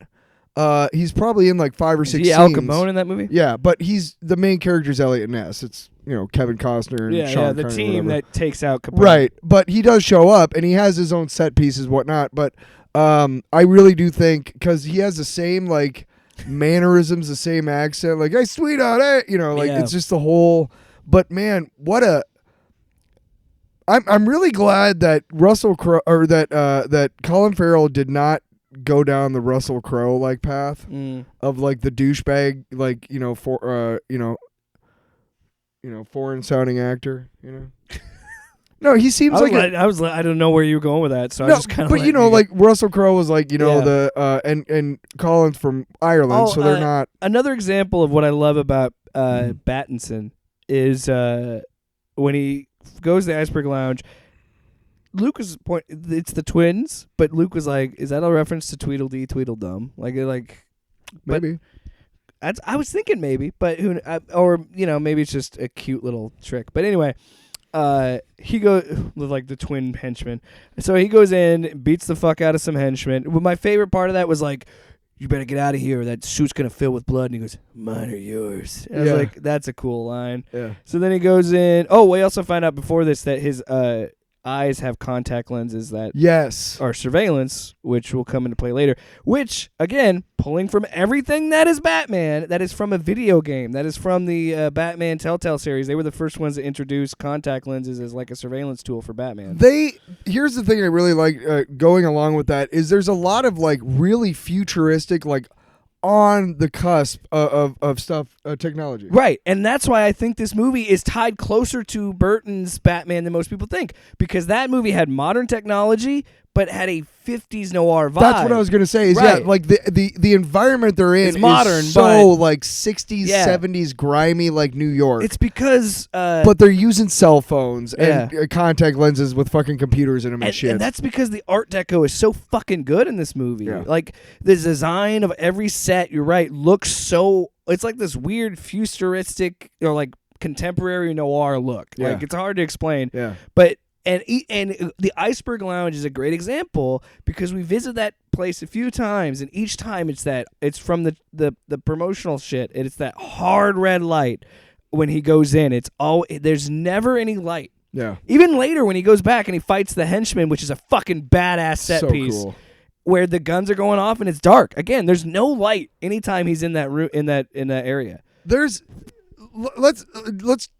B: He's probably in like 5 or 6
C: Is he
B: scenes.
C: Al Capone in that movie?
B: Yeah, but he's the main character's Elliot Ness. It's Kevin Costner and Sean
C: the
B: Connery,
C: team
B: whatever.
C: that takes out Capone.
B: Right, but he does show up and he has his own set pieces, whatnot. But I really do think because he has the same like mannerisms, the same accent, like "Hey, sweetheart," hey,
C: Yeah.
B: it's just the whole. But man, what a! I'm really glad that Russell Crowe or that Colin Farrell did not go down the Russell Crowe like path of like the douchebag, like foreign sounding actor, No, he seems
C: I don't know where you were going with that, so I
B: no,
C: just kind of.
B: but like Russell Crowe was like
C: Yeah.
B: the and Colin's from Ireland, so they're not.
C: Another example of what I love about Pattinson is when he goes to the Iceberg Lounge. Luke was it's the twins, but Luke was like, "Is that a reference to Tweedledee Tweedledum?" Like, but
B: Maybe.
C: I was thinking maybe, but maybe it's just a cute little trick. But anyway, he goes with like the twin henchmen. So he goes in, beats the fuck out of some henchmen. But my favorite part of that was like, "You better get out of here. That suit's gonna fill with blood." And he goes, "Mine or yours." And I was
B: Yeah.
C: like, "That's a cool line."
B: Yeah.
C: So then he goes in. Oh, we also find out before this that his eyes have contact lenses that
B: Yes.
C: are surveillance, which will come into play later. Which, again, pulling from everything that is Batman, that is from a video game, that is from the Batman Telltale series. They were the first ones to introduce contact lenses as like a surveillance tool for Batman.
B: Here's the thing I really like going along with that is there's a lot of like really futuristic, like on the cusp of stuff, technology.
C: Right, and that's why I think this movie is tied closer to Burton's Batman than most people think, because that movie had modern technology but had a 50s noir vibe.
B: That's what I was gonna say. Is
C: Right.
B: yeah, like the environment they're in
C: It's modern,
B: is so
C: but-
B: like 60s,
C: Yeah.
B: 70s grimy, like New York.
C: It's because
B: but they're using cell phones and
C: Yeah.
B: contact lenses with fucking computers in them and shit.
C: And that's because the Art Deco is so fucking good in this movie.
B: Yeah.
C: Like the design of every set, you're right, looks so. It's like this weird futuristic or like contemporary noir look.
B: Yeah.
C: Like it's hard to explain.
B: Yeah.
C: But and the Iceberg Lounge is a great example because we visit that place a few times, and each time it's from the promotional shit. And it's that hard red light when he goes in. There's never any light.
B: Yeah.
C: Even later when he goes back and he fights the henchman, which is a fucking badass set
B: So
C: piece,
B: cool.
C: where the guns are going off and it's dark. Again, there's no light anytime he's in that room in that area.
B: Let's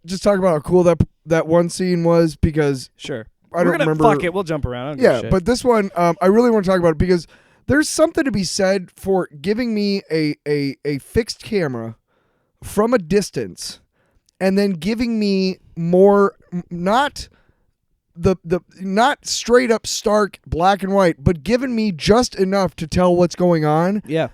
B: just talk about how cool that one scene was because
C: Sure,
B: I don't remember.
C: Fuck it, we'll jump around. I don't give a
B: yeah,
C: shit.
B: but this one I really want to talk about it because there's something to be said for giving me a fixed camera from a distance and then giving me more not straight up stark black and white, but giving me just enough to tell what's going on
C: yeah,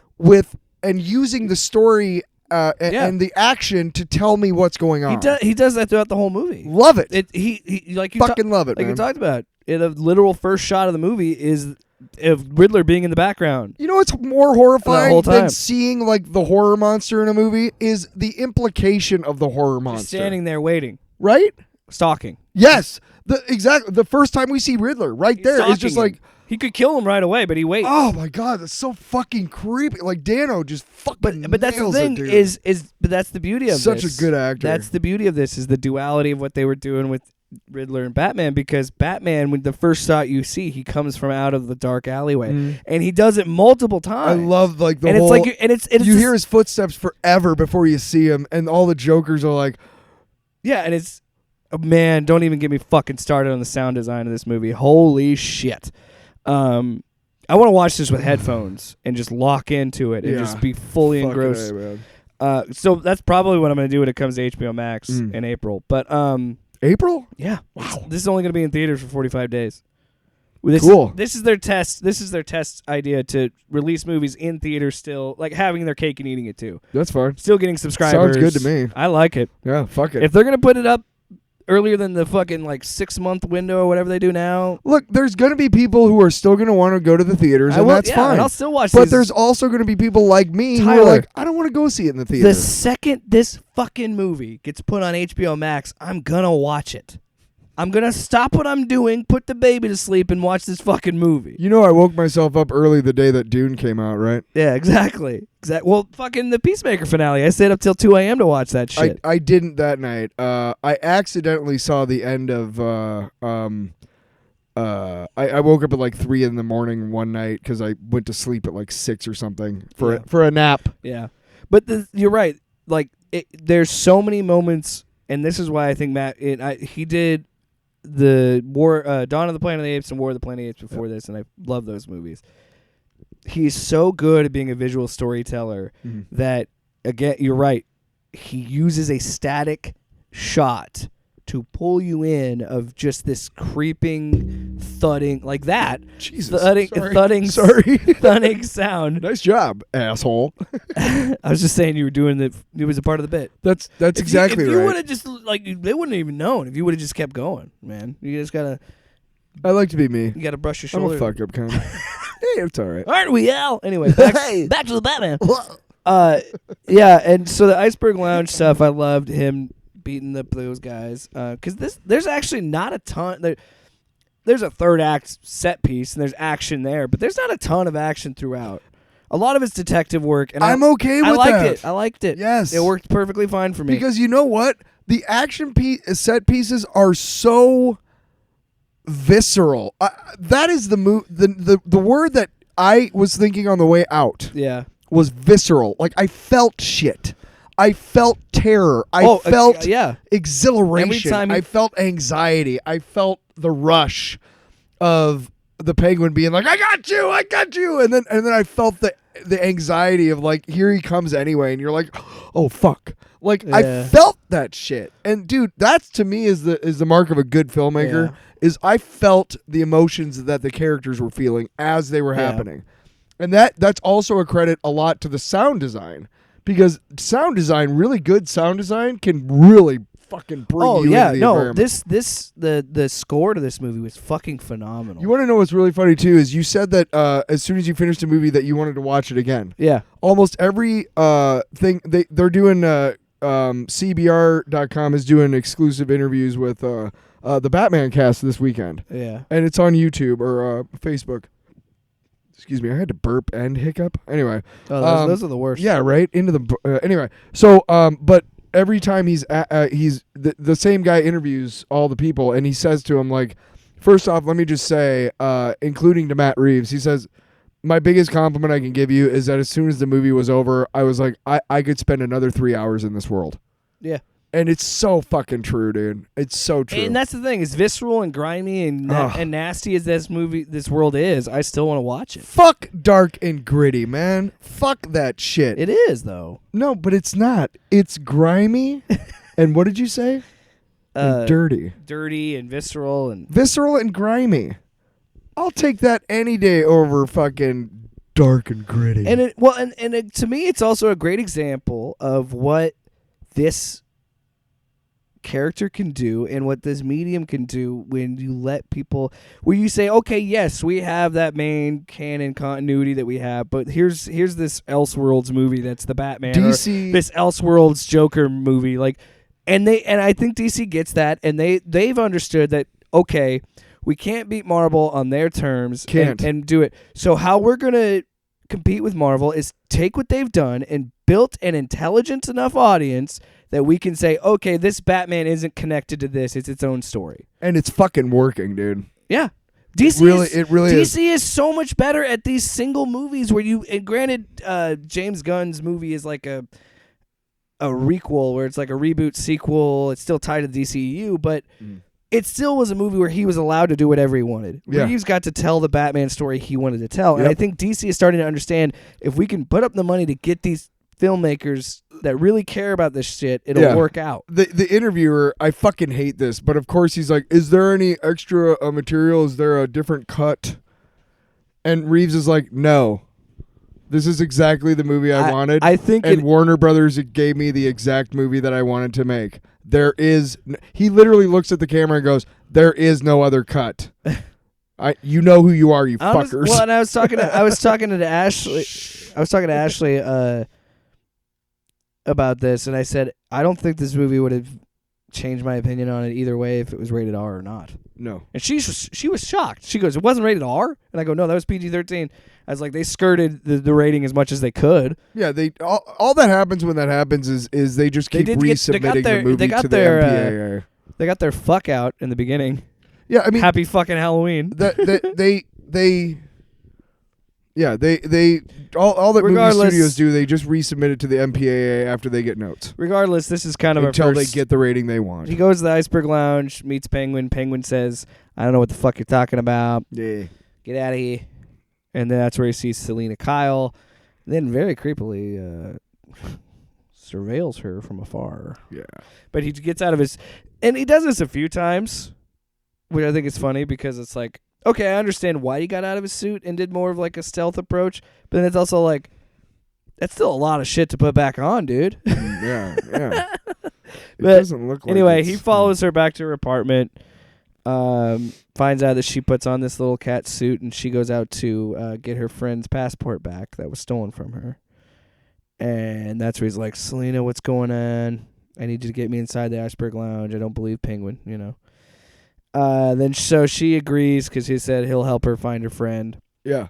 B: and using the story and the action to tell me what's going on.
C: he does that throughout the whole movie.
B: Love it.
C: He like you
B: Fucking love it,
C: like
B: man.
C: you talked about. The literal first shot of the movie is of Riddler being in the background.
B: You know what's more horrifying
C: whole
B: than
C: time.
B: seeing like the horror monster in a movie is the implication of the horror
C: Just
B: monster.
C: standing there waiting,
B: right?
C: stalking.
B: Yes. The first time we see Riddler right there, it's just
C: Stalking
B: like,
C: him. He could kill him right away, but he waits.
B: oh my god, that's so fucking creepy. Like Dano just fucking
C: But that's the
B: nails
C: thing
B: it, dude.
C: is but that's the beauty of
B: Such
C: this.
B: a good actor.
C: That's the beauty of this is the duality of what they were doing with Riddler and Batman, because Batman, when the first shot you see, he comes from out of the dark alleyway, and he does it multiple times.
B: I love like the
C: and
B: whole.
C: it's like and it's
B: you hear his footsteps forever before you see him, and all the Jokers are like,
C: Yeah, and it's man, don't even get me fucking started on the sound design of this movie. Holy shit. I want to watch this with headphones and just lock into it and
B: Yeah.
C: just be fully
B: Fucking
C: engrossed.
B: A, man.
C: So that's probably what I'm going to do when it comes to HBO Max in April. But
B: April?
C: yeah, this is only going to be in theaters for 45 days. This
B: Cool.
C: This is their test. This is their test idea to release movies in theaters still, like having their cake and eating it too.
B: That's fine.
C: Still getting subscribers.
B: Sounds good to me.
C: I like it.
B: Yeah, fuck it.
C: If they're going to put it up earlier than the fucking like 6-month window or whatever they do now,
B: Look, there's going to be people who are still going to want to go to the theaters,
C: I
B: and
C: will-
B: that's
C: yeah,
B: fine.
C: and I'll still watch
B: But
C: these.
B: there's also going to be people like me who are
C: Tyler,
B: like, I don't want to go see it in the theater.
C: The second this fucking movie gets put on HBO Max, I'm gonna watch it. I'm gonna stop what I'm doing, put the baby to sleep, and watch this fucking movie.
B: You know, I woke myself up early the day that Dune came out, right?
C: Yeah, exactly. Well, fucking the Peacemaker finale. I stayed up till 2 a.m. to watch that shit.
B: I didn't that night. I accidentally saw the end of. I woke up at like 3 in the morning one night because I went to sleep at like 6 or something for a nap.
C: Yeah, but you're right. Like, there's so many moments, and this is why I think Matt. He did the Dawn of the Planet of the Apes and War of the Planet of the Apes before this, and I love those movies. He's so good at being a visual storyteller that, again, you're right. He uses a static shot to pull you in of just this creeping, thudding, like that.
B: Jesus,
C: thudding sound.
B: Nice job, asshole.
C: I was just saying you were doing it was a part of the bit.
B: That's exactly
C: if you
B: right.
C: would have just they wouldn't have even known if you would have just kept going, man. You just gotta
B: I like to be me.
C: you gotta brush your
B: I'm
C: shoulder.
B: a fuck up kind. Hey, it's all right.
C: Aren't we, Al? Anyway, back to the Batman. Yeah, and so the Iceberg Lounge stuff, I loved him beating those guys because there's actually not a ton. There's a third act set piece and there's action there, but there's not a ton of action throughout. A lot of it's detective work, and
B: I'm okay with that.
C: I liked it.
B: Yes.
C: It worked perfectly fine for me.
B: Because you know what? The action set pieces are so visceral. That is the word that I was thinking on the way out
C: yeah.
B: was visceral. Like, I felt shit. I felt terror. I felt exhilaration.
C: Every time
B: I felt anxiety. I felt the rush of the Penguin being like, I got you, and then I felt the anxiety of like, here he comes anyway, and you're like, oh fuck. Like, I felt that shit. And dude, that's to me is the mark of a good filmmaker.
C: Yeah.
B: Is I felt the emotions that the characters were feeling as they were happening. And that's also a credit a lot to the sound design. Because really good sound design can really fucking bring you into the environment.
C: The score to this movie was fucking phenomenal.
B: You want to know what's really funny too is you said that as soon as you finished a movie that you wanted to watch it again.
C: Yeah.
B: Almost every thing they're doing CBR.com is doing exclusive interviews with the Batman cast this weekend.
C: Yeah.
B: And it's on YouTube or Facebook. Excuse me, I had to burp and hiccup. Anyway.
C: Oh, those are the worst.
B: Yeah, right? Into the anyway. So but every time he's the same guy interviews all the people and he says to him like, first off, let me just say including to Matt Reeves, he says my biggest compliment I can give you is that as soon as the movie was over, I was like I could spend another 3 hours in this world.
C: Yeah.
B: And it's so fucking true, dude. It's so true.
C: And that's the thing, as visceral and grimy and nasty as this world is, I still want to watch it.
B: Fuck dark and gritty, man. Fuck that shit.
C: It is, though.
B: No, but it's not. It's grimy. And what did you say? And dirty.
C: Dirty and visceral and
B: Visceral and grimy. I'll take that any day over fucking dark and gritty.
C: and to me, it's also a great example of what this character can do and what this medium can do when you let people, where you say, okay, yes, we have that main canon continuity that we have, but here's this Elseworlds movie that's the Batman,
B: DC,
C: or this Elseworlds Joker movie, like, and I think DC gets that, and they've understood that, okay, we can't beat Marvel on their terms and do it. So how we're gonna compete with Marvel is take what they've done and built an intelligent enough audience that we can say, okay, this Batman isn't connected to this; it's its own story.
B: And it's fucking working, dude.
C: Yeah,
B: DC
C: DC is so much better at these single movies where you. And granted, James Gunn's movie is like a requel where it's like a reboot sequel. It's still tied to the DCEU, but it still was a movie where he was allowed to do whatever he wanted.
B: Yeah.
C: Reeves got to tell the Batman story he wanted to tell. And
B: Yep.
C: I think DC is starting to understand if we can put up the money to get these filmmakers that really care about this shit, it'll
B: Yeah.
C: work out.
B: The interviewer, I fucking hate this, but of course he's like, is there any extra material? Is there a different cut? And Reeves is like, no. This is exactly the movie I wanted.
C: I think
B: and Warner Brothers gave me the exact movie that I wanted to make. He literally looks at the camera and goes, there is no other cut. You know who you are, you fuckers.
C: Well, and I was talking to Ashley about this, and I said I don't think this movie would have changed my opinion on it either way if it was rated R or not.
B: No.
C: And she was shocked. She goes, "It wasn't rated R?" And I go, "No, that was PG-13." I was like, they skirted the rating as much as they could.
B: Yeah, all that happens when that happens is they just keep resubmitting the movie to the MPAA.
C: They got their fuck out in the beginning.
B: Yeah, I mean,
C: happy fucking Halloween.
B: All that movie
C: Regardless-
B: studios do, they just resubmit it to the MPAA after they get notes
C: Regardless, this is kind of
B: until
C: our
B: they
C: first.
B: get the rating they want.
C: He goes to the Iceberg Lounge, meets Penguin. Penguin says, "I don't know what the fuck you're talking about.
B: Yeah.
C: Get out of here." And then that's where he sees Selena Kyle. Then very creepily surveils her from afar.
B: Yeah.
C: But he gets out of his... And he does this a few times, which I think is funny because it's like, okay, I understand why he got out of his suit and did more of like a stealth approach. But then it's also like, that's still a lot of shit to put back on, dude.
B: Yeah. It
C: But
B: doesn't look like
C: anyway,
B: it's-
C: he follows her back to her apartment, finds out that she puts on this little cat suit, and she goes out to get her friend's passport back that was stolen from her. And that's where he's like, "Selena, what's going on? I need you to get me inside the Iceberg Lounge. I don't believe Penguin, you know." Then so she agrees because he said he'll help her find her friend.
B: Yeah.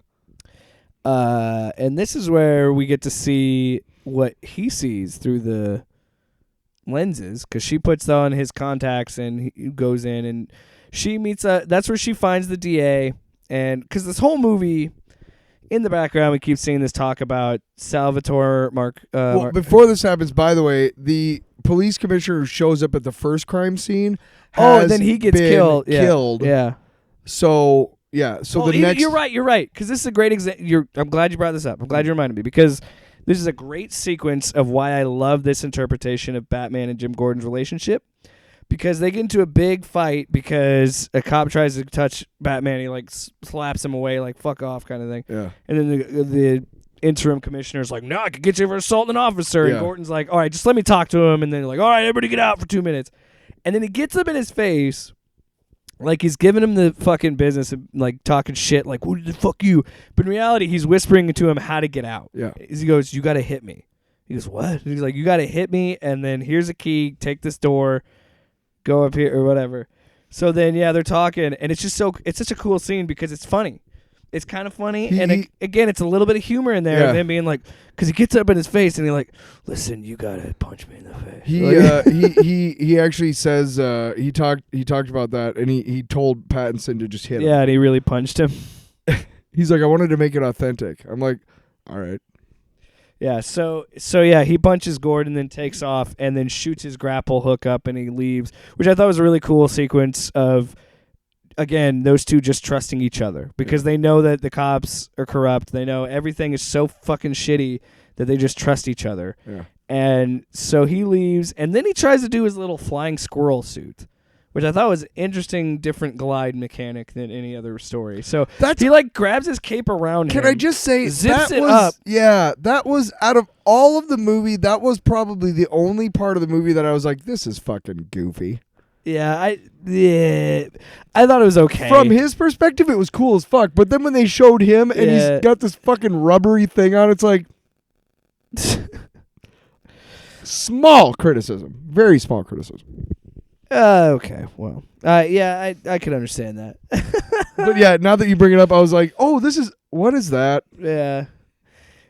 C: And this is where we get to see what he sees through the lenses, because she puts on his contacts and he goes in and she meets that's where she finds the DA. And because this whole movie, in the background, we keep seeing this talk about Salvatore
B: Well, before this happens, by the way, the police commissioner who shows up at the first crime scene
C: and then he gets
B: been
C: killed.
B: Yeah. So
C: Well,
B: the next...
C: You're right. Because this is a great example. I'm glad you brought this up. I'm glad you reminded me, because this is a great sequence of why I love this interpretation of Batman and Jim Gordon's relationship. Because they get into a big fight because a cop tries to touch Batman. He like slaps him away, like fuck off kind of thing.
B: Yeah.
C: And then the interim commissioner's like, "No, I could get you for assaulting an officer."
B: Yeah.
C: And Gordon's like, "All right, just let me talk to him." And then like, "All right, everybody get out for 2 minutes." And then he gets up in his face, like he's giving him the fucking business, and like talking shit, like, "What the fuck you?" But in reality, he's whispering to him how to get out.
B: Yeah.
C: He goes, "You got to hit me." He goes, "What?" He's like, "You got to hit me, and then here's a key. Take this door, go up here or whatever." So then, yeah, they're talking, and it's just it's such a cool scene because it's funny. It's kind of funny, again, it's a little bit of humor in there, of him being like, because he gets up in his face and he's like, "Listen, you gotta punch me in the face."
B: He actually says he talked about that, and he told Pattinson to just hit him.
C: Yeah, and he really punched him.
B: He's like, "I wanted to make it authentic." I'm like, "All right."
C: Yeah, so yeah, he punches Gordon, then takes off, and then shoots his grapple hook up, and he leaves, which I thought was a really cool sequence of, again, those two just trusting each other because they know that the cops are corrupt. They know everything is so fucking shitty that they just trust each other.
B: Yeah.
C: And so he leaves, and then he tries to do his little flying squirrel suit, which I thought was interesting, different glide mechanic than any other story. So he like grabs his cape around him.
B: Can I just say
C: zips
B: that
C: it
B: was
C: up.
B: Yeah, that was out of all of the movie, that was probably the only part of the movie that I was like, this is fucking goofy.
C: Yeah, I thought it was okay.
B: From his perspective, it was cool as fuck. But then when they showed him and he's got this fucking rubbery thing on, it's like small criticism, very small criticism.
C: Okay, well, yeah, I could understand that.
B: But yeah, now that you bring it up, I was like, oh, what is that?
C: Yeah.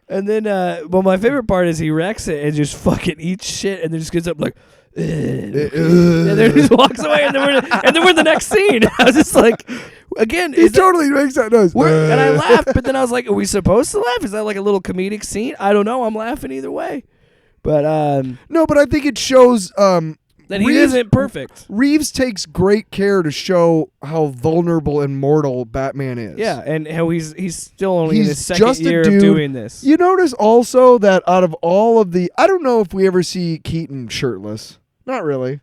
C: And then, well, my favorite part is he wrecks it and just fucking eats shit, and then just gets up like, and then he just walks away, and then we're in the next scene. I was just like, again,
B: He totally makes that noise.
C: and I laughed, but then I was like, are we supposed to laugh? Is that like a little comedic scene? I don't know. I'm laughing either way. But
B: No, but I think it shows
C: that he
B: Reeves-
C: isn't perfect.
B: Reeves takes great care to show how vulnerable and mortal Batman is.
C: Yeah, and how he's still only in
B: He's
C: his second
B: just a
C: year
B: dude.
C: of doing this.
B: You notice also that out of all of the, I don't know if we ever see Keaton shirtless. Not really.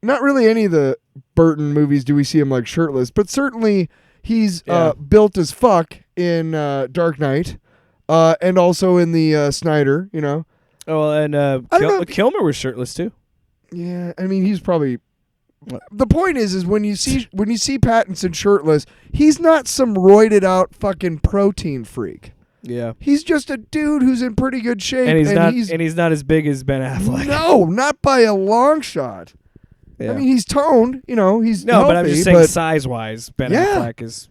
B: Not really any of the Burton movies do we see him like shirtless, but certainly he's
C: Yeah.
B: built as fuck in Dark Knight, and also in the Snyder. You know.
C: Oh, and
B: don't know if-
C: Kilmer was shirtless too.
B: Yeah, I mean he's probably. The point is when you see Pattinson shirtless, he's not some roided out fucking protein freak.
C: Yeah,
B: He's just a dude who's in pretty good shape,
C: and he's not as big as Ben Affleck.
B: no, not by a long shot.
C: Yeah.
B: I mean, he's toned. You know, he's
C: no, but I'm
B: healthy,
C: just saying
B: but
C: size wise, Ben
B: Yeah.
C: Affleck is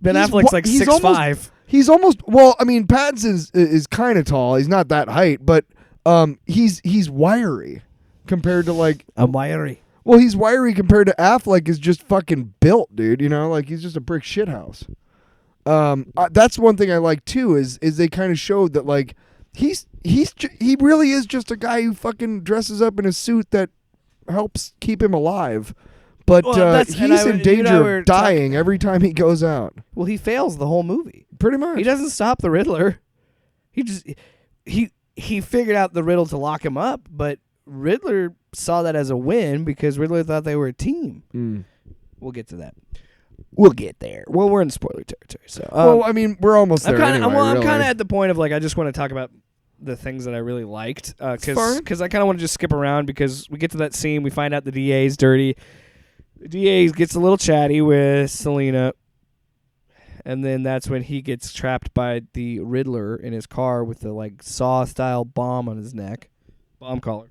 C: Ben
B: He's
C: Affleck's like
B: he's
C: 6'5".
B: He's almost well. I mean, Pattinson is kind of tall. He's not that height, but he's wiry compared to like.
C: I'm wiry.
B: Well, he's wiry compared to Affleck is just fucking built, dude. You know, like he's just a brick shithouse. That's one thing I like too is they kind of showed that like he really is just a guy who fucking dresses up in a suit that helps keep him alive. But
C: Well, that's- and
B: he's
C: I-
B: in
C: you and I
B: danger
C: were
B: of dying every time he goes out.
C: Well, he fails the whole movie.
B: Pretty much.
C: He doesn't stop the Riddler. He just he figured out the riddle to lock him up, but Riddler saw that as a win because Riddler thought they were a team.
B: Mm.
C: We'll get to that. We'll get there. Well, we're in spoiler territory, so
B: Well, I mean, we're almost there.
C: I'm
B: anyway,
C: kind
B: really.
C: of at the point of like I just want to talk about the things that I really liked
B: fine.
C: because I kind of want to just skip around because we get to that scene, we find out the DA's dirty. The DA gets a little chatty with Selena, and then that's when he gets trapped by the Riddler in his car with the like Saw-style bomb on his neck, bomb collar.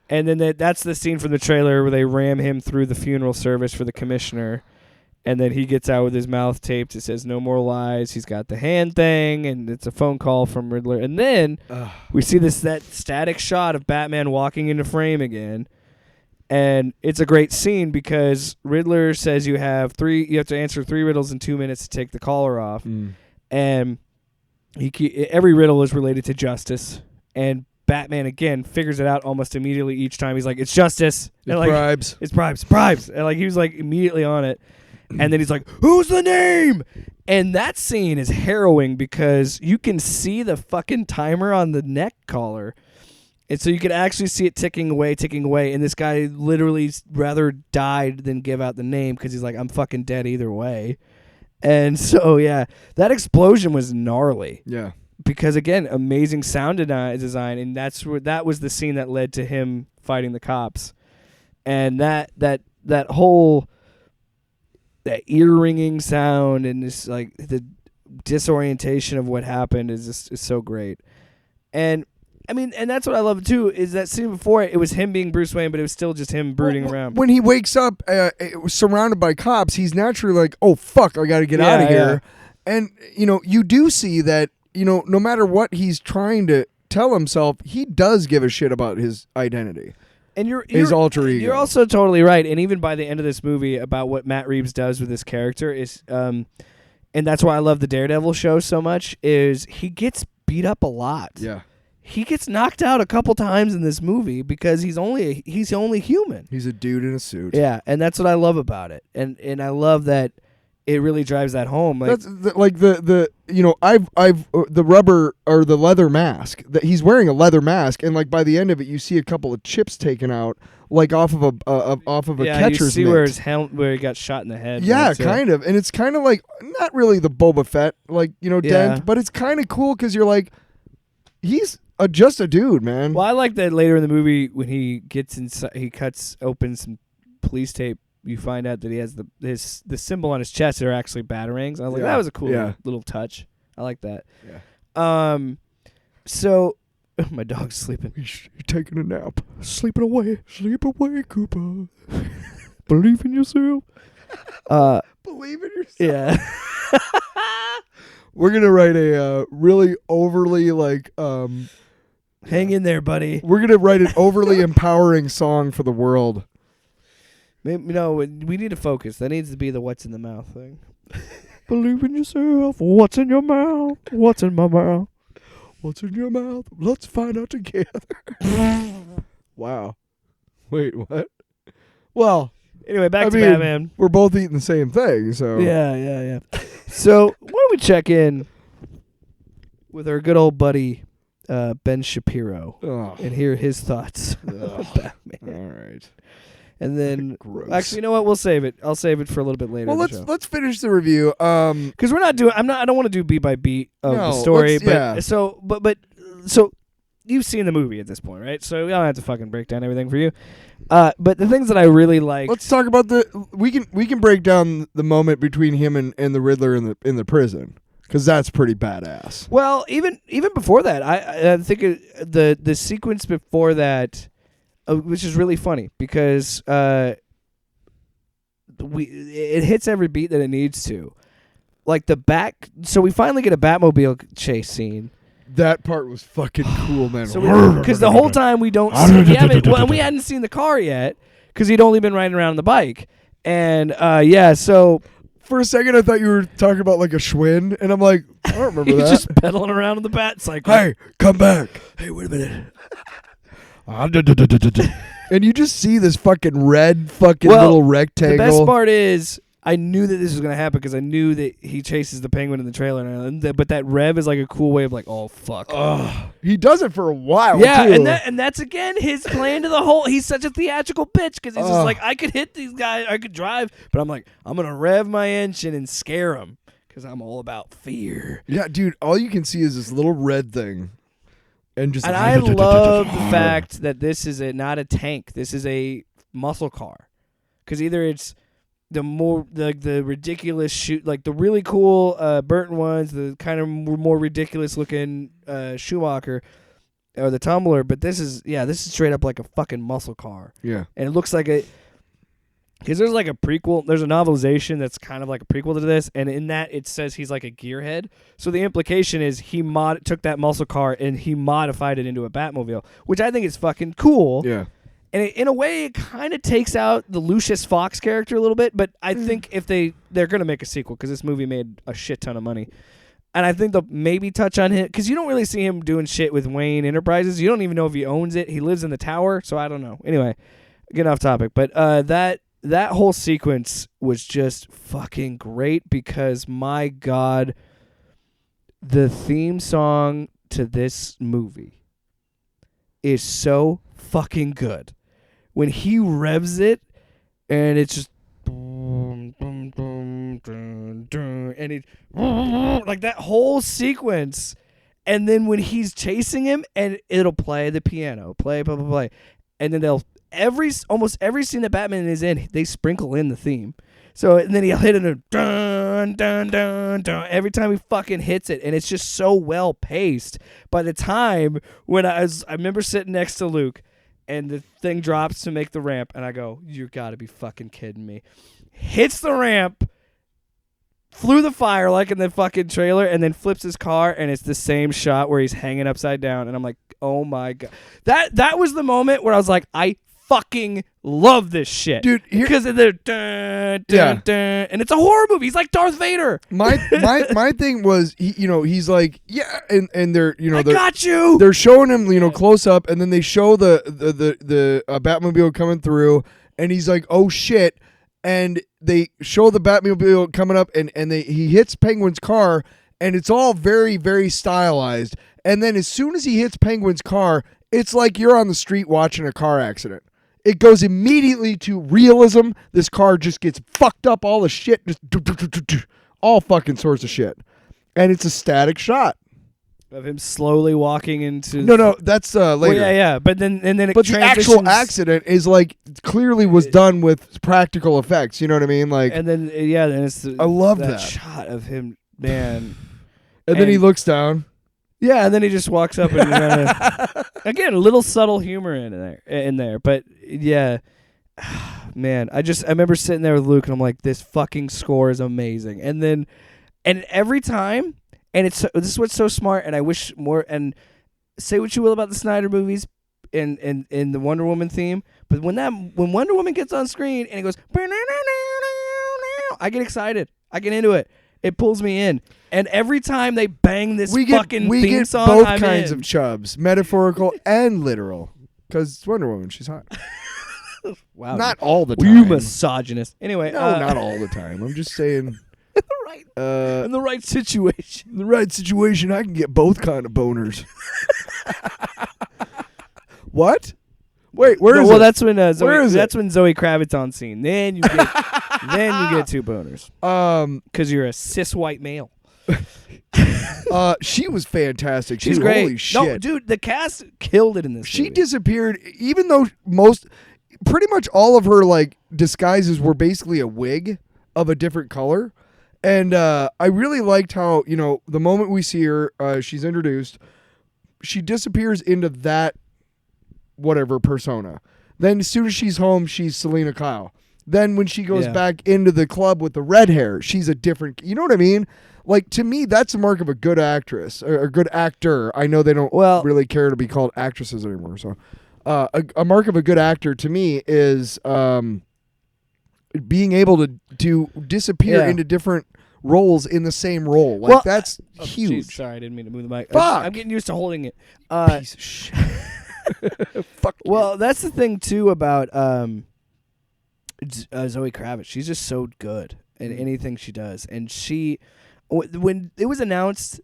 C: And then that's the scene from the trailer where they ram him through the funeral service for the commissioner. And then he gets out with his mouth taped. It says, "No more lies." He's got the hand thing, and it's a phone call from Riddler. And then we see that static shot of Batman walking into frame again. And it's a great scene because Riddler says you have to answer 3 riddles in 2 minutes to take the collar off. And every riddle is related to justice. And Batman, again, figures it out almost immediately each time. He's like, it's justice. And like,
B: bribes.
C: It's bribes. And like he was like immediately on it. And then he's like, who's the name? And that scene is harrowing because you can see the fucking timer on the neck collar. And so you can actually see it ticking away. And this guy literally rather died than give out the name because he's like, I'm fucking dead either way. And so, yeah, that explosion was gnarly.
B: Yeah.
C: Because, again, amazing sound design. And that was the scene that led to him fighting the cops. And that whole... that ear-ringing sound and this like the disorientation of what happened is so great. And I mean, and that's what I love too is that scene before it was him being Bruce Wayne, but it was still just him brooding around.
B: When he wakes up surrounded by cops, he's naturally like, "Oh fuck, I got to get out of here." And you do see that no matter what he's trying to tell himself, he does give a shit about his identity.
C: And you're
B: his alter ego.
C: You're also totally right. And even by the end of this movie, about what Matt Reeves does with this character is, and that's why I love the Daredevil show so much. Is he gets beat up a lot.
B: Yeah,
C: he gets knocked out a couple times in this movie because he's only human.
B: he's a dude in a suit.
C: Yeah, and that's what I love about it. And I love that it really drives that home. Like,
B: That's like the I've the rubber or the leather mask that he's wearing a leather mask, and like by the end of it, you see a couple of chips taken out, like off of a catcher's
C: you see
B: mitt.
C: where he got shot in the head.
B: Yeah, kind of, and it's kind of like not really the Boba Fett dent, but it's kind of cool because you're like, he's just a dude, man.
C: Well, I like that later in the movie when he gets inside, he cuts open some police tape. You find out that he has the symbol on his chest are actually batarangs. I was like, that was a cool little touch. I like that.
B: Yeah.
C: So my dog's sleeping.
B: He's taking a nap, sleeping away. Sleep away, Cooper. Believe in yourself. Believe in yourself.
C: Yeah.
B: We're gonna write a really overly
C: Hang in there, buddy.
B: We're gonna write an overly empowering song for the world.
C: Maybe, we need to focus. That needs to be the "what's in the mouth" thing. Believe in yourself. What's in your mouth? What's in my mouth?
B: What's in your mouth? Let's find out together. Wow. Wait, what? Well,
C: Anyway, back
B: I
C: to
B: mean,
C: Batman.
B: we're both eating the same thing, so.
C: Yeah. So why don't we check in with our good old buddy Ben Shapiro
B: Oh,
C: and hear his thoughts on Batman.
B: all right.
C: And then,
B: Gross.
C: actually, you know what? We'll save it. I'll save it for a little bit later.
B: Well,
C: in the show.
B: let's finish the review.
C: Because we're not doing. I don't want to do beat by beat of
B: No,
C: the story.
B: let's-
C: But
B: yeah.
C: so you've seen the movie at this point, right? So we don't have to fucking break down everything for you. But the things that I really liked.
B: Let's talk about we can break down the moment between him and the Riddler in the prison, because that's pretty badass.
C: Well, even before that, I think the sequence before that, which is really funny because it hits every beat that it needs to. Like so we finally get a Batmobile chase scene.
B: That part was fucking cool, man.
C: Because the whole time we don't see, we hadn't seen the car yet because he'd only been riding around on the bike. And so
B: For a second, I thought you were talking about like a Schwinn, and I'm like, I don't remember
C: he's
B: that.
C: just pedaling around on the bat cycle.
B: Hey, come back. Hey, wait a minute. And you just see this fucking red little rectangle.
C: The best part is I knew that this was going to happen because I knew that he chases the penguin in the trailer. But that rev is like a cool way of like, oh, fuck.
B: He does it for a while,
C: Yeah,
B: too.
C: and that's, again, his plan to the whole... He's such a theatrical bitch because he's just like, I could hit these guys, I could drive, but I'm like, I'm going to rev my engine and scare them because I'm all about fear.
B: Yeah, dude, all you can see is this little red thing. And
C: I love the fact that this is not a tank. This is a muscle car. Because either it's the ridiculous shoot, like the really cool Burton ones, the kind of more ridiculous looking Schumacher or the Tumbler, but this is straight up like a fucking muscle car.
B: Yeah.
C: And it looks like because there's like a prequel, there's a novelization that's kind of like a prequel to this, and in that it says he's like a gearhead. So the implication is he took that muscle car and he modified it into a Batmobile, which I think is fucking cool.
B: Yeah.
C: And in a way, it kind of takes out the Lucius Fox character a little bit, but I think if they're going to make a sequel, because this movie made a shit ton of money, and I think they'll maybe touch on him, because you don't really see him doing shit with Wayne Enterprises. You don't even know if he owns it. He lives in the tower, so I don't know. Anyway, getting off topic, but that whole sequence was just fucking great because, my God, the theme song to this movie is so fucking good. When he revs it, and it's just boom, boom, boom, dun, dun, and it like that whole sequence, and then when he's chasing him, and it'll play the piano, play, and then almost every scene that Batman is in, they sprinkle in the theme. So and then he'll hit it a dun dun dun dun every time he fucking hits it, and it's just so well paced. By the time when I remember sitting next to Luke, and the thing drops to make the ramp, and I go, "You gotta be fucking kidding me!" Hits the ramp, flew the fire like in the fucking trailer, and then flips his car, and it's the same shot where he's hanging upside down, and I'm like, "Oh my God!" That was the moment where I was like, "I fucking love this shit,
B: Dude,
C: because of the dun, dun, dun, and it's a horror movie. He's like Darth Vader.
B: My thing was, he's like, yeah, and they're,
C: I got you.
B: They're showing him, close up, and then they show the Batmobile coming through, and he's like, oh shit, and they show the Batmobile coming up, and he hits Penguin's car, and it's all very, very stylized, and then as soon as he hits Penguin's car, it's like you're on the street watching a car accident. It goes immediately to realism. This car just gets fucked up, all the shit, just all fucking sorts of shit. And it's a static shot.
C: Of him slowly walking into...
B: No, that's later.
C: Well, yeah, but then it
B: But the actual accident is like clearly was done with practical effects. You know what I mean? Like,
C: and then then it's
B: I love that
C: shot of him, man.
B: and then he looks down.
C: Yeah, and then he just walks up and again, a little subtle humor in there, but yeah, man, I remember sitting there with Luke and I'm like, this fucking score is amazing, and every time, and this is what's so smart, and I wish more. And say what you will about the Snyder movies and the Wonder Woman theme, but when Wonder Woman gets on screen and it goes, I get excited, I get into it. It pulls me in. And every time they bang this
B: we
C: fucking
B: we
C: theme
B: get
C: song,
B: both
C: I'm
B: kinds
C: in.
B: of chubs, metaphorical and literal. Because it's Wonder Woman, she's hot.
C: Wow.
B: Not all the
C: you
B: time.
C: misogynist. Anyway,
B: No, not all the time. I'm just saying.
C: right.
B: In
C: In the right situation.
B: the right situation, I can get both kind of boners. What? Wait, where is
C: well,
B: it?
C: that's when
B: Where
C: Zoe,
B: is it?
C: that's when Zoe Kravitz on scene. Then you get then you get 2 boners because you're a cis white male.
B: She was fantastic.
C: She's
B: too.
C: great.
B: Holy shit.
C: No, dude, the cast killed it in this.
B: She
C: movie.
B: disappeared, even though pretty much all of her like disguises were basically a wig of a different color. And I really liked how, the moment we see her, she's introduced, she disappears into that whatever persona. Then as soon as she's home, she's Selena Kyle. Then when she goes
C: Yeah.
B: back into the club with the red hair, she's a different, you know what I mean? Like, to me, that's a mark of a good actress or a good actor. I know they don't really care to be called actresses anymore. So a mark of a good actor to me is being able to disappear into different roles in the same role. Like, that's huge.
C: Jeez, sorry, I didn't mean to move the mic.
B: Fuck.
C: I'm getting used to holding it.
B: Piece of shit. Fuck you.
C: Well, that's the thing too about Zoe Kravitz. She's just so good in anything she does, and when it was announced,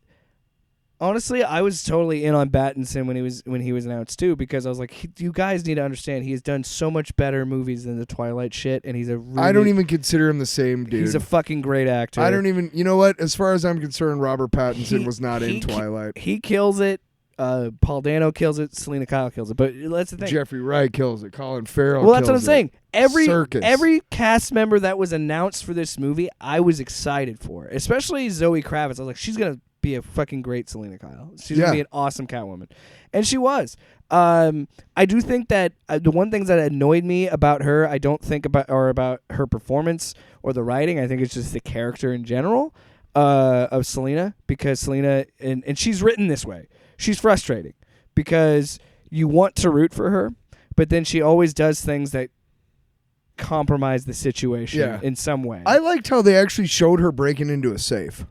C: honestly, I was totally in on Pattinson when he was announced too, because I was like, you guys need to understand, he has done so much better movies than the Twilight shit, and he's a really,
B: I don't even consider him the same dude.
C: he's a fucking great actor.
B: I don't even. You know what? As far as I'm concerned, Robert Pattinson was not in Twilight.
C: He kills it. Paul Dano kills it. Selena Kyle kills it. But that's the thing.
B: Jeffrey Wright kills it. Colin Farrell.
C: Well, that's what I'm
B: kills
C: saying.
B: Circus.
C: Every cast member that was announced for this movie, I was excited for. Especially Zoe Kravitz. I was like, she's gonna be a fucking great Selena Kyle. She's gonna be an awesome Catwoman, and she was. I do think that the one things that annoyed me about her, I don't think about her performance or the writing. I think it's just the character in general of Selena, because Selena and she's written this way. She's frustrating because you want to root for her, but then she always does things that compromise the situation in some way.
B: I liked how they actually showed her breaking into a safe.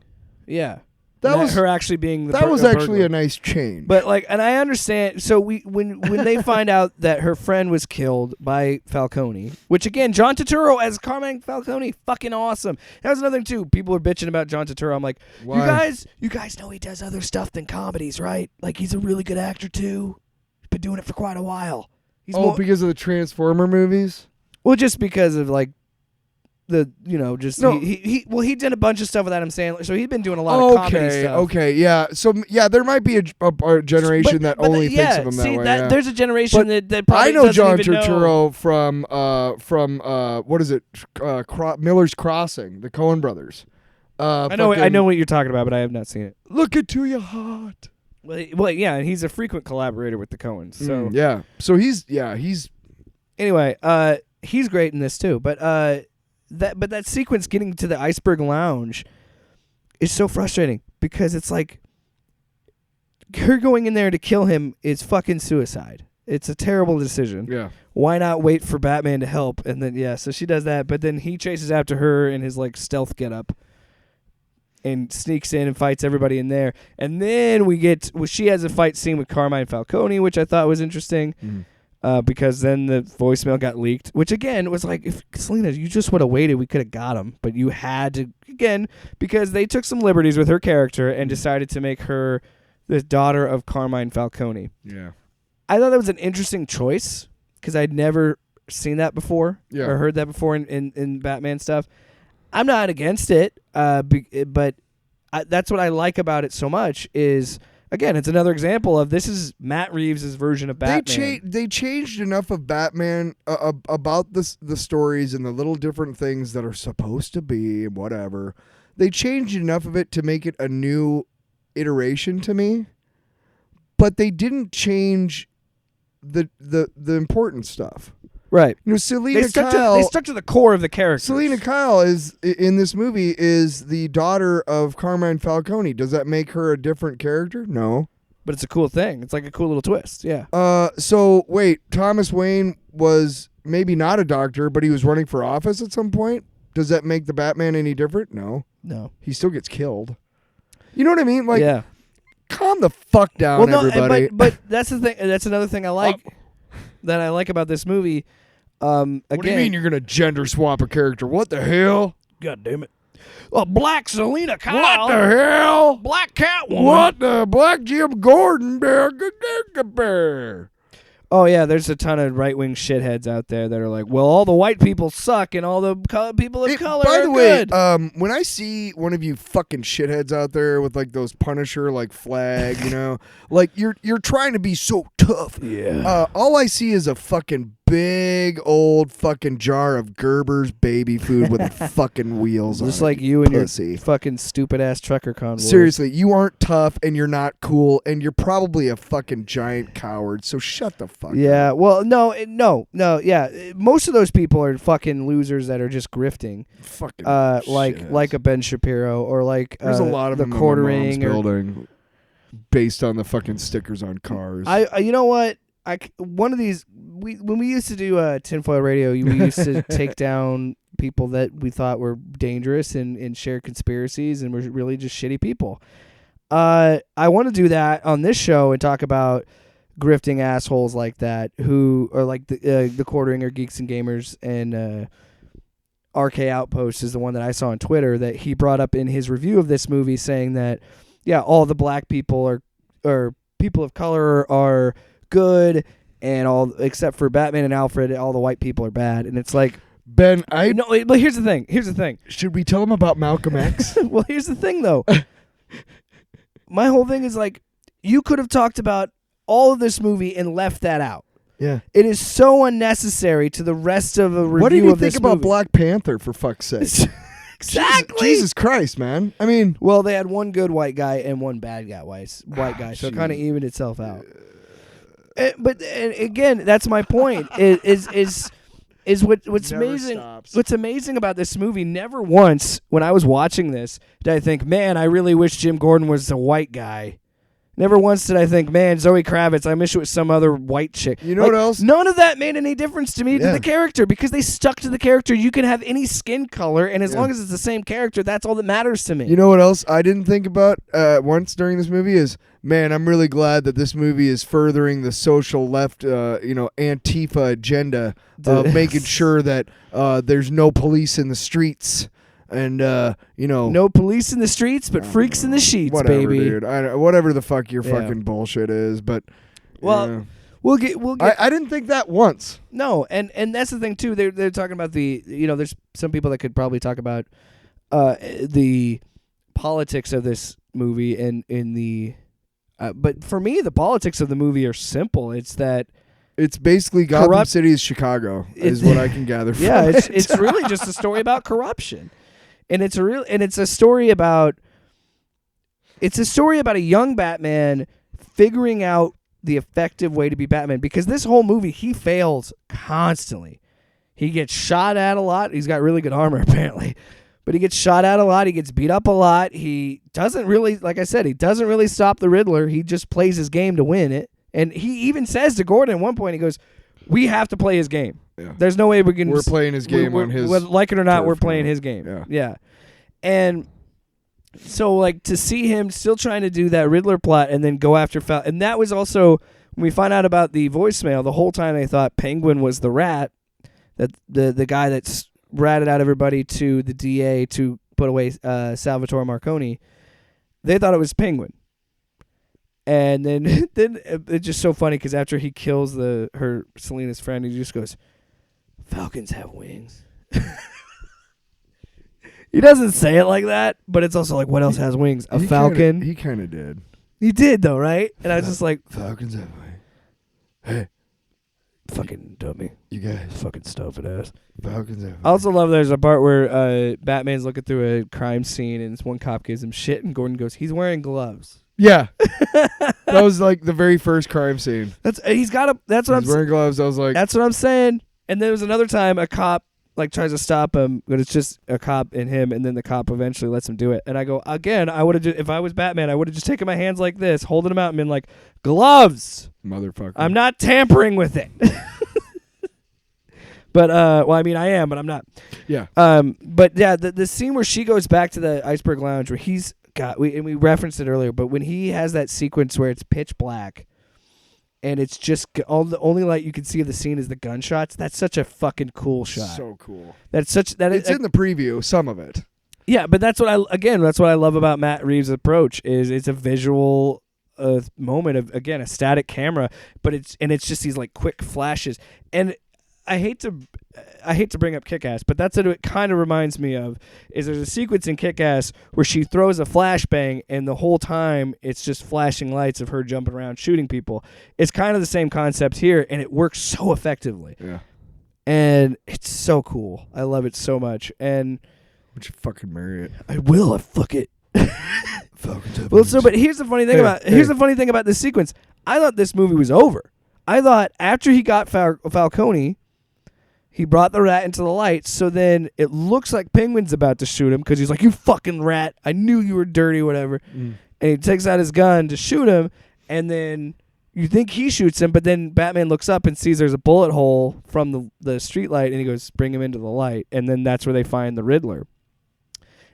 C: Yeah.
B: That was
C: her actually being the
B: that was actually
C: burglar.
B: a nice change.
C: But and I understand. So when they find out that her friend was killed by Falcone, which again, John Turturro as Carmine Falcone, fucking awesome. That was another thing too. People are bitching about John Turturro. I'm like,
B: Why?
C: you guys know he does other stuff than comedies, right? Like, he's a really good actor too. He's been doing it for quite a while. He's
B: because of the Transformer movies?
C: well, just because of like. He did a bunch of stuff with Adam Sandler, so he's been doing a lot of comedy stuff.
B: Okay, yeah. So there might be a generation that only thinks of him that way. Yeah.
C: There's a generation that probably
B: I know
C: doesn't
B: John
C: even
B: Turturro from what is it? Miller's Crossing, the Coen brothers.
C: I know what you're talking about, but I have not seen it.
B: Look into your heart.
C: Well, yeah, and he's a frequent collaborator with the Coens. So
B: yeah, so he's
C: anyway, he's great in this too. But that sequence getting to the Iceberg Lounge is so frustrating, because it's like her going in there to kill him is fucking suicide. It's a terrible decision.
B: Yeah.
C: Why not wait for Batman to help? And then so she does that, but then he chases after her in his like stealth getup and sneaks in and fights everybody in there. And then she has a fight scene with Carmine Falcone, which I thought was interesting.
B: Mm-hmm.
C: Because then the voicemail got leaked, which again was like, if Selena, you just would have waited, we could have got him, but you had to, again, because they took some liberties with her character and decided to make her the daughter of Carmine Falcone.
B: Yeah.
C: I thought that was an interesting choice, because I'd never seen that before or heard that before in Batman stuff. I'm not against it, but that's what I like about it so much is, again, it's another example of this is Matt Reeves' version of Batman.
B: They changed enough of Batman about the stories and the little different things that are supposed to be and whatever. They changed enough of it to make it a new iteration to me, but they didn't change the important stuff.
C: Right.
B: Selena
C: They
B: Kyle.
C: stuck to the core of the character.
B: Selena Kyle is in this movie is the daughter of Carmine Falcone. Does that make her a different character? No.
C: But it's a cool thing. It's like a cool little twist. Yeah.
B: So wait, Thomas Wayne was maybe not a doctor, but he was running for office at some point. Does that make the Batman any different? No.
C: No.
B: He still gets killed. You know what I mean? Like,
C: yeah.
B: calm the fuck down, everybody.
C: But that's the thing. That's another thing I like that I like about this movie. Again,
B: What do you mean you're gonna gender swap a character? What the hell?
C: God damn it! Black Selena Kyle.
B: What the hell?
C: Black Catwoman.
B: What the Black Jim Gordon? Bear.
C: Oh yeah, there's a ton of right wing shitheads out there that are like, well, all the white people suck and all the people of color
B: By
C: are
B: the way,
C: good.
B: when I see one of you fucking shitheads out there with like those Punisher like flag, you know, like you're trying to be so tough.
C: Yeah.
B: All I see is a fucking big old fucking jar of Gerber's baby food with fucking wheels on
C: Just
B: it,
C: like you and
B: pussy.
C: your fucking stupid ass trucker convoy.
B: Seriously, you aren't tough and you're not cool and you're probably a fucking giant coward. So shut the fuck
C: Yeah.
B: up.
C: Well, no. Yeah. Most of those people are fucking losers that are just grifting.
B: Fucking
C: Like a Ben Shapiro or like
B: there's a lot of
C: the
B: them in my
C: quartering
B: mom's
C: or
B: building based on the fucking stickers on cars.
C: I you know what? One of these when we used to do tinfoil radio, we used to take down people that we thought were dangerous and share conspiracies and were really just shitty people. I want to do that on this show and talk about grifting assholes like that who are like the quartering or geeks and gamers, and RK Outpost is the one that I saw on Twitter that he brought up in his review of this movie, saying that all the black people or people of color are good, and all except for Batman and Alfred, all the white people are bad. And it's like,
B: Ben,
C: no, but here's the thing.
B: should we tell him about Malcolm X?
C: Well, here's the thing though. My whole thing is like, you could have talked about all of this movie and left that out.
B: Yeah.
C: It is so unnecessary to the rest of a review
B: What did you
C: of
B: think
C: this
B: about
C: movie.
B: Black Panther, for fuck's sake?
C: Exactly.
B: Jesus Christ, man. I mean,
C: Well, they had one good white guy and one bad guy, white guy, so it kind of evened itself out. But again, that's my point. Is what's
B: Never
C: amazing?
B: stops.
C: What's amazing about this movie? Never once, when I was watching this, did I think, "Man, I really wish Jim Gordon was a white guy." Never once did I think, "Man, Zoe Kravitz, I wish it was some other white chick."
B: You know what else?
C: None of that made any difference to me to
B: Yeah.
C: the character because they stuck to the character. You can have any skin color, and as long as it's the same character, that's all that matters to me.
B: You know what else I didn't think about once during this movie is, man, I'm really glad that this movie is furthering the social left, Antifa agenda of making sure that there's no police in the streets. And
C: no police in the streets, but freaks in the sheets,
B: whatever,
C: baby.
B: dude. Whatever the fuck your
C: Yeah.
B: fucking bullshit is, but
C: Well,
B: yeah.
C: We'll get.
B: I didn't think that once.
C: No, and that's the thing too. They're talking about there's some people that could probably talk about the politics of this movie and in the. But for me, the politics of the movie are simple. It's that.
B: It's basically Gotham
C: Corrupt-
B: City's Chicago, is what I can gather from
C: Yeah,
B: it.
C: it's really just a story about corruption, and it's a story about a young Batman figuring out the effective way to be Batman, because this whole movie he fails constantly. He gets shot at a lot. He's got really good armor apparently, but he gets shot at a lot. He gets beat up a lot. He doesn't really, like I said, he doesn't really stop the Riddler. He just plays his game to win it. And he even says to Gordon at one point, he goes, "We have to play his game.
B: Yeah.
C: There's no way we can.
B: We're playing his game on his
C: whether like it or not,
B: turf
C: we're playing
B: now."
C: his game.
B: Yeah.
C: And so, like, to see him still trying to do that Riddler plot and then go after and that was also when we find out about the voicemail. The whole time they thought Penguin was the rat, that the guy that's ratted out everybody to the DA to put away Salvatore Marconi. They thought it was Penguin. And then it's just so funny because after he kills Selena's friend, he just goes, "Falcons have wings." He doesn't say it like that, but it's also like, what else has wings? A falcon?
B: He kind of did.
C: He did though, right? And I was just like,
B: Falcons have wings. Hey,
C: fucking dummy,
B: you guys.
C: fucking stupid ass.
B: Falcons have wings.
C: I also love there's a part where Batman's looking through a crime scene and this one cop gives him shit, and Gordon goes, "He's wearing gloves."
B: Yeah. That was like the very first crime scene.
C: That's what I'm
B: He's wearing gloves. I was like,
C: That's what I'm saying. And there was another time a cop like tries to stop him, but it's just a cop and him, and then the cop eventually lets him do it. And I go, again, I would have if I was Batman, I would have just taken my hands like this, holding them out, and been like, "Gloves.
B: motherfucker.
C: I'm not tampering with it." But well, I mean, I am, but I'm not.
B: Yeah.
C: But yeah, the scene where she goes back to the Iceberg Lounge, where he's got, we referenced it earlier, but when he has that sequence where it's pitch black, and it's just all the only light you can see of the scene is the gunshots. That's such a fucking cool shot.
B: So cool.
C: That's such that
B: It's in the preview, some of it.
C: Yeah, but that's what I love about Matt Reeves' approach is it's a visual moment of, again, a static camera, but it's just these like quick flashes. And I hate to bring up Kick-Ass, but that's what it kind of reminds me of. Is there's a sequence in Kick-Ass where she throws a flashbang, and the whole time it's just flashing lights of her jumping around shooting people. It's kind of the same concept here, and it works so effectively.
B: Yeah.
C: And it's so cool. I love it so much. And
B: Would you fucking marry it?
C: I will. I fuck it. Well, so but here's the funny thing the funny thing about this sequence. I thought this movie was over. I thought after he got Falcone, he brought the rat into the light. So then it looks like Penguin's about to shoot him because he's like, "You fucking rat! I knew you were dirty, whatever." And he takes out his gun to shoot him, and then you think he shoots him, but then Batman looks up and sees there's a bullet hole from the street light, and he goes, "Bring him into the light," and then that's where they find the Riddler.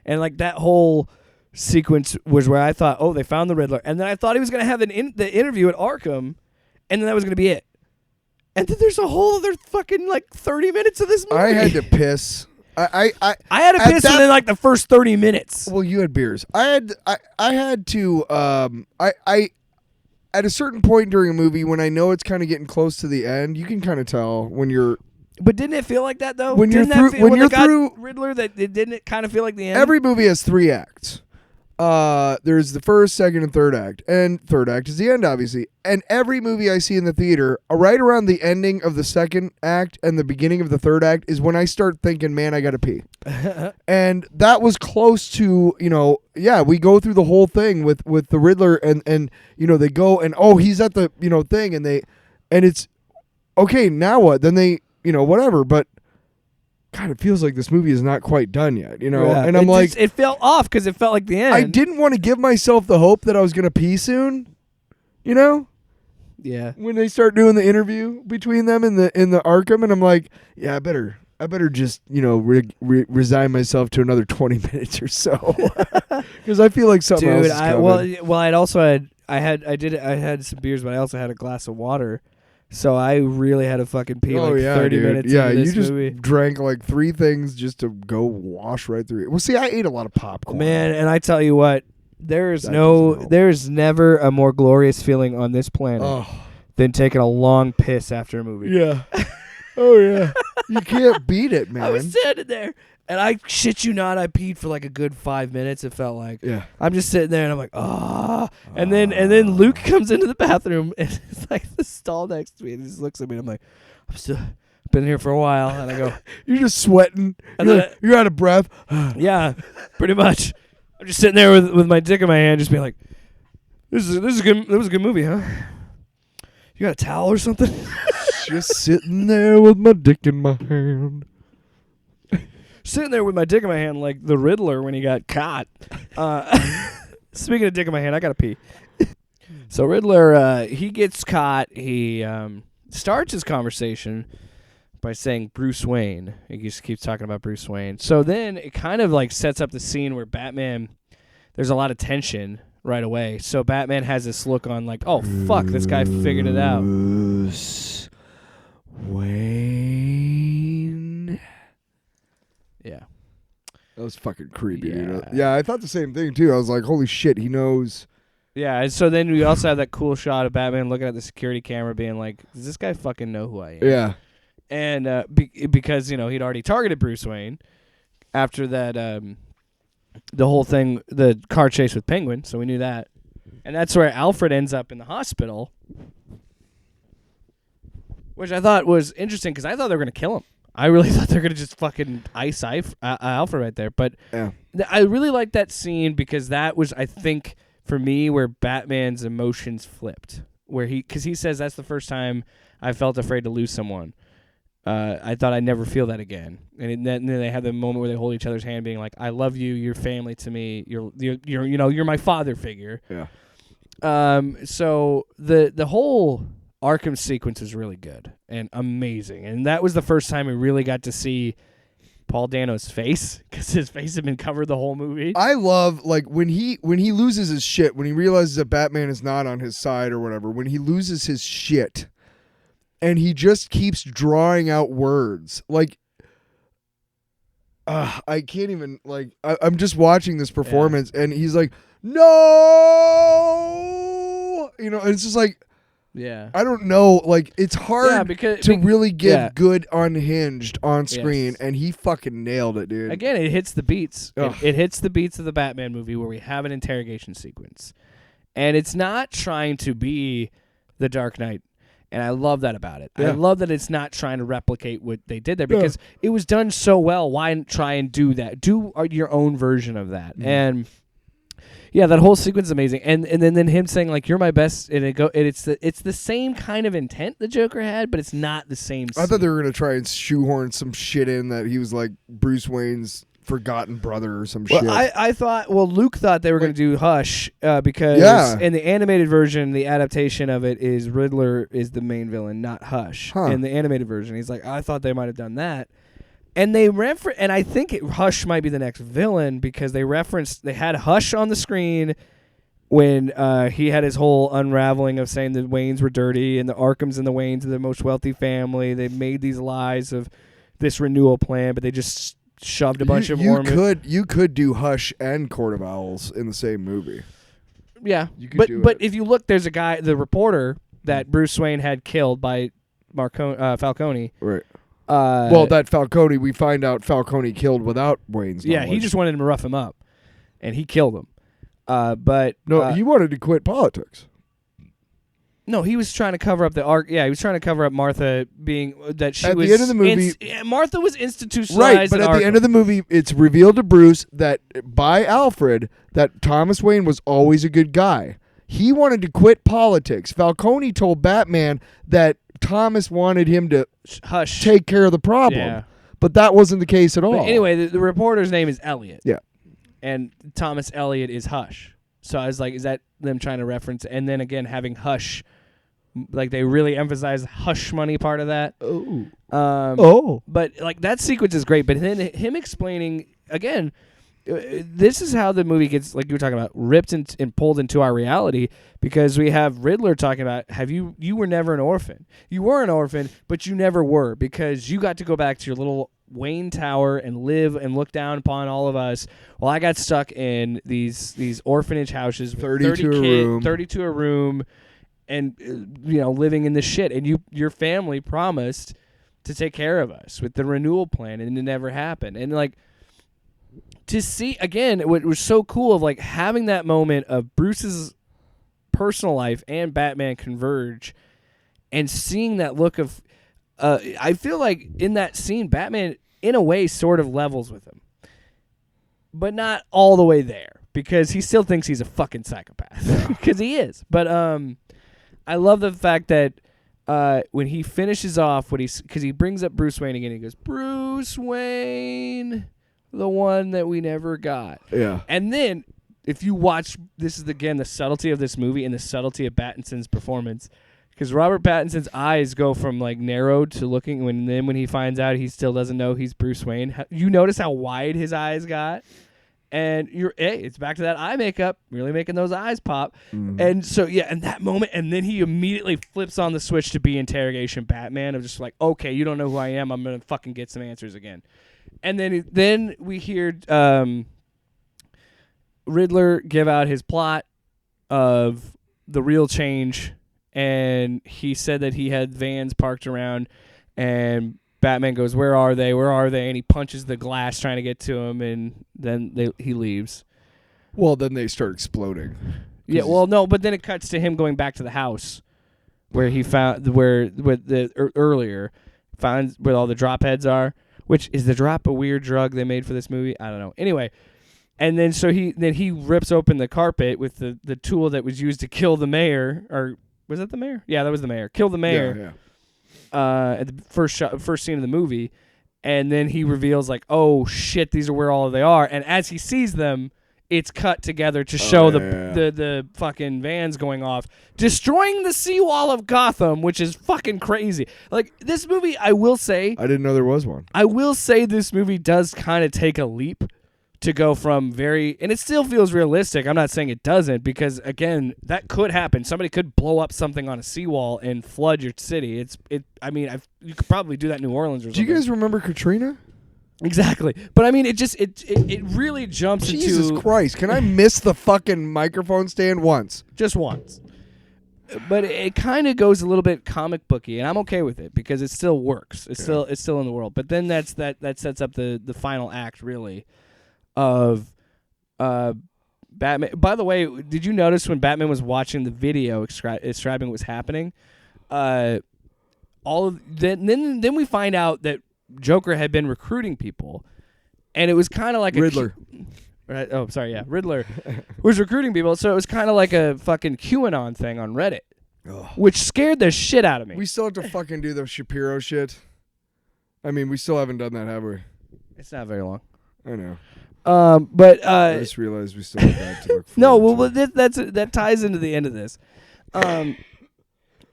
C: And like that whole sequence was where I thought, oh, they found the Riddler. And then I thought he was going to have the interview at Arkham, and then that was going to be it. And then there's a whole other fucking like 30 minutes of this movie.
B: I had to piss. I
C: had to piss within like the first 30 minutes.
B: Well, you had beers. I had to I at a certain point during a movie when I know it's kind of getting close to the end, you can kind of tell when you're.
C: But didn't it feel like that though?
B: When
C: didn't
B: you're through, when you're through
C: Riddler, didn't it kind of feel like the end?
B: Every movie has 3 acts. There's the first, second, and third act, and third act is the end, obviously. And every movie I see in the theater, right around the ending of the second act and the beginning of the third act, is when I start thinking, "Man, I gotta pee." And that was close to, we go through the whole thing with the Riddler, and they go and he's at the thing, and it's okay. Now what? Then they whatever, but. God, it feels like this movie is not quite done yet,
C: Yeah.
B: And I'm like,
C: it felt off because it felt like the end.
B: I didn't want to give myself the hope that I was going to pee soon,
C: Yeah.
B: when they start doing the interview between them in the Arkham, and I'm like, yeah, I better just resign myself to another 20 minutes or so, because I feel like something else is coming.
C: I had some beers, but I also had a glass of water. So I really had to fucking pee 30 minutes
B: Yeah,
C: into this
B: you just
C: movie.
B: drank like 3 things just to go wash right through it. Well, see, I ate a lot of popcorn.
C: Man, and I tell you what, there's never a more glorious feeling on this planet than taking a long piss after a movie.
B: Yeah. Oh, yeah. You can't beat it, man.
C: I was standing there, and I shit you not, I peed for like a good 5 minutes, it felt like.
B: Yeah.
C: I'm just sitting there, and I'm like, And then Luke comes into the bathroom, and it's like the stall next to me, and he just looks at me, and I'm like, I'm still been here for a while, and I go,
B: You're just sweating.
C: And
B: You're out of breath.
C: yeah, pretty much. I'm just sitting there with my dick in my hand, just being like, this is good. That was a good movie, huh? You got a towel or something?
B: Just sitting there with my dick in my hand.
C: Sitting there with my dick in my hand like the Riddler when he got caught. Speaking of dick in my hand, I gotta pee. So Riddler, he gets caught. He starts his conversation by saying Bruce Wayne. He just keeps talking about Bruce Wayne. So then it kind of like sets up the scene where Batman, there's a lot of tension right away. So Batman has this look on like, oh, fuck, this guy figured it out.
B: Bruce Wayne.
C: Yeah.
B: That was fucking creepy,
C: Yeah.
B: dude. Yeah, I thought the same thing, too. I was like, holy shit, he knows.
C: Yeah, and so then we also have that cool shot of Batman looking at the security camera being like, does this guy fucking know who I am?
B: Yeah.
C: And because, he'd already targeted Bruce Wayne after that, the whole thing, the car chase with Penguin, so we knew that. And that's where Alfred ends up in the hospital, which I thought was interesting because I thought they were going to kill him. I really thought they were going to just fucking ice Alfred right there. But
B: Yeah.
C: I really liked that scene because that was, I think, for me, where Batman's emotions flipped. Because he says that's the first time I felt afraid to lose someone. I thought I'd never feel that again. And then they have the moment where they hold each other's hand, being like, "I love you. You're family to me. You're my father figure."
B: Yeah.
C: So the whole Arkham sequence is really good, and amazing. And that was the first time we really got to see Paul Dano's face, because his face had been covered the whole movie.
B: I love like when he loses his shit, when he realizes that Batman is not on his side or whatever, when he loses his shit and he just keeps drawing out words. Like I can't even I'm just watching this performance and he's like, no, and it's just like,
C: Yeah.
B: I don't know. Like, it's hard to really give good unhinged on screen,
C: Yes.
B: and he fucking nailed it, dude.
C: Again, it hits the beats.
B: Ugh.
C: It hits the beats of the Batman movie where we have an interrogation sequence. And it's not trying to be The Dark Knight. And I love that about it.
B: Yeah.
C: I love that it's not trying to replicate what they did there because it was done so well. Why try and do that? Do your own version of that.
B: Mm-hmm.
C: And yeah, that whole sequence is amazing. And then him saying like you're my best, and it's the same kind of intent the Joker had, but it's not the same.
B: I thought they were gonna try and shoehorn some shit in that he was like Bruce Wayne's forgotten brother or some shit.
C: I thought, Luke thought they were going to do Hush because in the animated version, the adaptation of it is Riddler is the main villain, not Hush.
B: Huh.
C: In the animated version, he's like, I thought they might have done that. And they and I think Hush might be the next villain because they had Hush on the screen when he had his whole unraveling of saying the Waynes were dirty and the Arkhams and the Waynes are the most wealthy family. They made these lies of this renewal plan, but they just shoved a bunch of ornaments.
B: You could do Hush and Court of Owls in the same movie.
C: Yeah,
B: You could do
C: but
B: it.
C: if you look, there's a guy, the reporter that Bruce Wayne had killed by Falcone.
B: Right. Well, that Falcone, we find out Falcone killed without Wayne's knowledge.
C: Yeah, he just wanted him to rough him up, and he killed him. But
B: he wanted to quit politics.
C: no, he was trying to cover up the arc. Yeah, he was trying to cover up Martha being that she
B: At
C: was
B: the end of the movie,
C: Martha was institutionalized.
B: Right, but at the end of the movie, it's revealed to Bruce that by Alfred that Thomas Wayne was always a good guy. He wanted to quit politics. Falcone told Batman that Thomas wanted him to
C: Hush
B: take care of the problem.
C: Yeah.
B: But that wasn't the case at all.
C: But anyway, the reporter's name is Elliot.
B: Yeah.
C: And Thomas Elliot is Hush. So I was like, is that them trying to reference? And then again, having Hush, like they really emphasize the Hush money part of that.
B: Oh.
C: But like that sequence is great. But then him explaining again, this is how the movie gets, like you were talking about, ripped and pulled into our reality because we have Riddler talking about, you were never an orphan. You were an orphan, but you never were because you got to go back to your little Wayne Tower and live and look down upon all of us while I got stuck in these orphanage houses with 32 a room and living in this shit. And your family promised to take care of us with the renewal plan and it never happened. And like to see again what was so cool of like having that moment of Bruce's personal life and Batman converge and seeing that look of I feel like in that scene Batman in a way sort of levels with him, but not all the way there because he still thinks he's a fucking psychopath because he is. But I love the fact that when he finishes off because he brings up Bruce Wayne again, he goes, Bruce Wayne, the one that we never got.
B: Yeah.
C: And then if you watch, this is again the subtlety of this movie and the subtlety of Pattinson's performance. Because Robert Pattinson's eyes go from like narrowed to looking when he finds out he still doesn't know he's Bruce Wayne. You notice how wide his eyes got, and it's back to that eye makeup, really making those eyes pop.
B: Mm-hmm.
C: And so and that moment, and then he immediately flips on the switch to be interrogation Batman of just like, okay, you don't know who I am, I'm gonna fucking get some answers again. And then we hear Riddler give out his plot of the real change. And he said that he had vans parked around, and Batman goes, "Where are they? Where are they?" And he punches the glass trying to get to him, and then he leaves.
B: Well, then they start exploding.
C: Yeah, well, no, but then it cuts to him going back to the house where he found earlier finds where all the drop heads are. Which is the drop a weird drug they made for this movie? I don't know. Anyway. And then so he rips open the carpet with the tool that was used to kill the mayor, or was that the mayor? Yeah, that was the mayor. Kill the mayor.
B: Yeah.
C: At the first scene of the movie, and then he reveals like, oh shit, these are where all they are. And as he sees them, it's cut together to show
B: yeah.
C: the fucking vans going off, destroying the seawall of Gotham, which is fucking crazy. Like, this movie, I will say
B: I didn't know there was one.
C: this movie does kind of take a leap to go from and it still feels realistic. I'm not saying it doesn't, because again, that could happen. Somebody could blow up something on a seawall and flood your city. You could probably do that in New Orleans or
B: Do
C: something.
B: you guys remember Katrina?
C: Exactly. But I mean, it really jumps
B: Jesus
C: into
B: Christ! Can I miss the fucking microphone stand once?
C: just once. But it kind of goes a little bit comic booky, and I'm okay with it because it still works. It's still in the world. But then that sets up the final act, really, of Batman. By the way, did you notice when Batman was watching the video describing what was happening? Then we find out that Joker had been recruiting people, and it was kind of like
B: Riddler.
C: Riddler was recruiting people, so it was kind of like a fucking QAnon thing on Reddit, which scared the shit out of me.
B: We still have to fucking do the Shapiro shit. I mean, we still haven't done that, have we?
C: It's not very long.
B: I know.
C: But
B: I just realized we still have that to look
C: no,
B: forward
C: well,
B: to.
C: that ties into the end of this.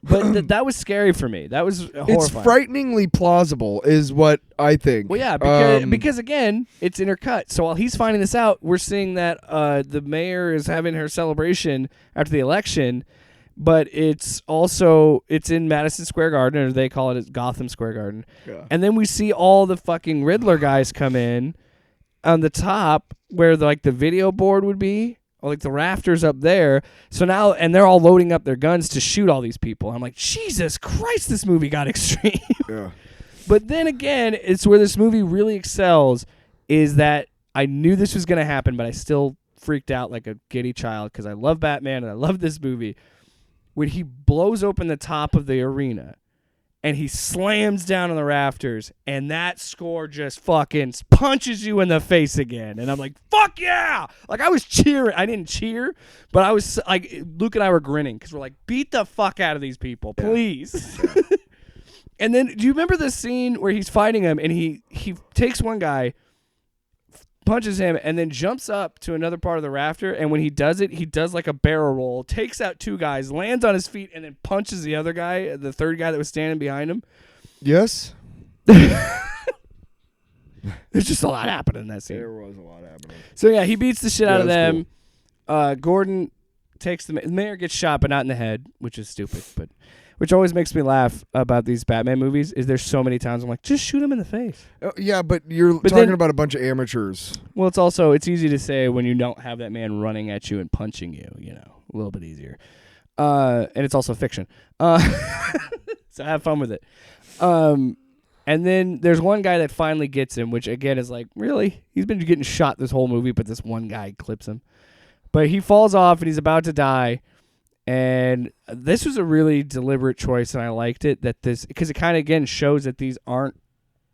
C: But that was scary for me. That was horrifying.
B: It's frighteningly plausible, is what I think.
C: Well, yeah, because again, it's intercut. So while he's finding this out, we're seeing that the mayor is having her celebration after the election, but it's in Madison Square Garden, or they call it Gotham Square Garden.
B: Yeah.
C: And then we see all the fucking Riddler guys come in on the top where the video board would be. Or like the rafters up there. So now, and they're all loading up their guns to shoot all these people. I'm like, Jesus Christ, this movie got extreme.
B: Yeah.
C: But then again, it's where this movie really excels, is that I knew this was going to happen, but I still freaked out like a giddy child because I love Batman and I love this movie. When he blows open the top of the arena and he slams down on the rafters, and that score just fucking punches you in the face again. And I'm like, fuck yeah! Like, I was cheering. I didn't cheer, but I was like, Luke and I were grinning because we're like, beat the fuck out of these people, please. And then, do you remember the scene where he's fighting him and he takes one guy, punches him, and then jumps up to another part of the rafter, and when he does it, he does like a barrel roll, takes out two guys, lands on his feet, and then punches the other guy, the third guy that was standing behind him.
B: Yes?
C: There's just a lot happening in that scene.
B: There was a lot happening.
C: So yeah, he beats the shit out of
B: that's
C: them. Gordon takes the mayor gets shot, but not in the head, which is stupid, but which always makes me laugh about these Batman movies is there's so many times I'm like, just shoot him in the face.
B: Yeah, but you're talking about a bunch of amateurs.
C: Well, it's easy to say when you don't have that man running at you and punching you, a little bit easier. And it's also fiction. So have fun with it. And then there's one guy that finally gets him, which again is like, really? He's been getting shot this whole movie, but this one guy clips him. But he falls off and he's about to die. And this was a really deliberate choice, and I liked it because it kind of again shows that these aren't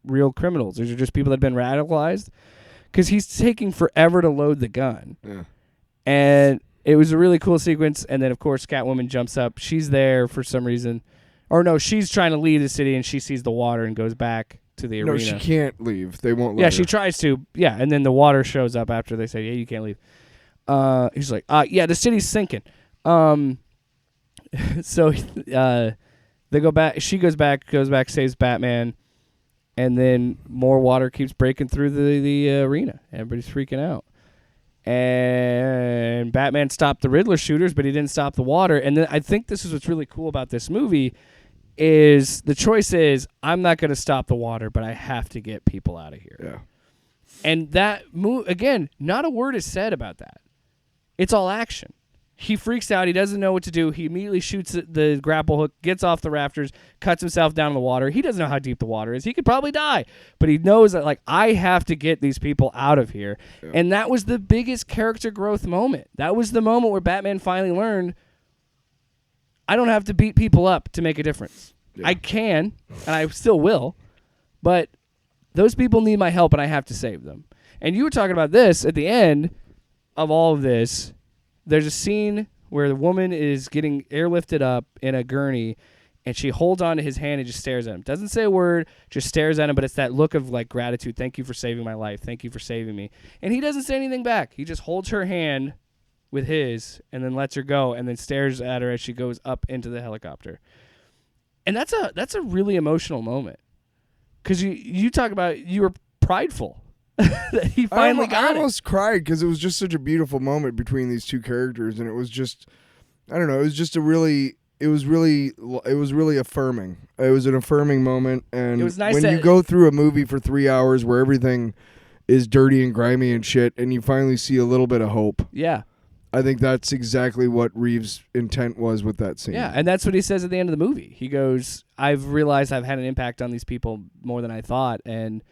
C: real criminals. These are just people that have been radicalized. Because he's taking forever to load the gun.
B: Yeah.
C: And it was a really cool sequence. And then, of course, Catwoman jumps up. She's there for some reason. Or no, she's trying to leave the city, and she sees the water and goes back to the arena.
B: No, she can't leave. They won't let
C: Yeah,
B: her.
C: she tries to. Yeah, and then the water shows up after they say, yeah, you can't leave. He's like, yeah, the city's sinking. So they go back. She goes back, saves Batman, and then more water keeps breaking through the arena. Everybody's freaking out. And Batman stopped the Riddler shooters, but he didn't stop the water. And then I think this is what's really cool about this movie is the choice is I'm not going to stop the water, but I have to get people out of here.
B: Yeah.
C: And that again, not a word is said about that. It's all action. He freaks out. He doesn't know what to do. He immediately shoots the grapple hook, gets off the rafters, cuts himself down in the water. He doesn't know how deep the water is. He could probably die. But he knows that, like, I have to get these people out of here. Yeah. And that was the biggest character growth moment. That was the moment where Batman finally learned, I don't have to beat people up to make a difference. Yeah. I can, and I still will, but those people need my help, and I have to save them. And you were talking about this at the end of all of this. There's a scene where the woman is getting airlifted up in a gurney, And she holds on to his hand and just stares at him. Doesn't say a word, just stares at him, but it's that look of like gratitude. Thank you for saving my life. Thank you for saving me. And he doesn't say anything back. He just holds her hand with his and then lets her go and then stares at her as she goes up into the helicopter. And that's a really emotional moment. Because you talk about you were prideful that he finally got
B: I
C: it.
B: almost cried because it was just such a beautiful moment between these two characters, and it was just, I don't know, it was just it was really affirming. It was an affirming moment, and
C: It was nice
B: when
C: that-
B: you go through a movie for 3 hours where everything is dirty and grimy and shit, and you finally see a little bit of hope.
C: Yeah.
B: I think that's exactly what Reeves' intent was with that scene.
C: Yeah, and that's what he says at the end of the movie. He goes, "I've realized I've had an impact on these people more than I thought, and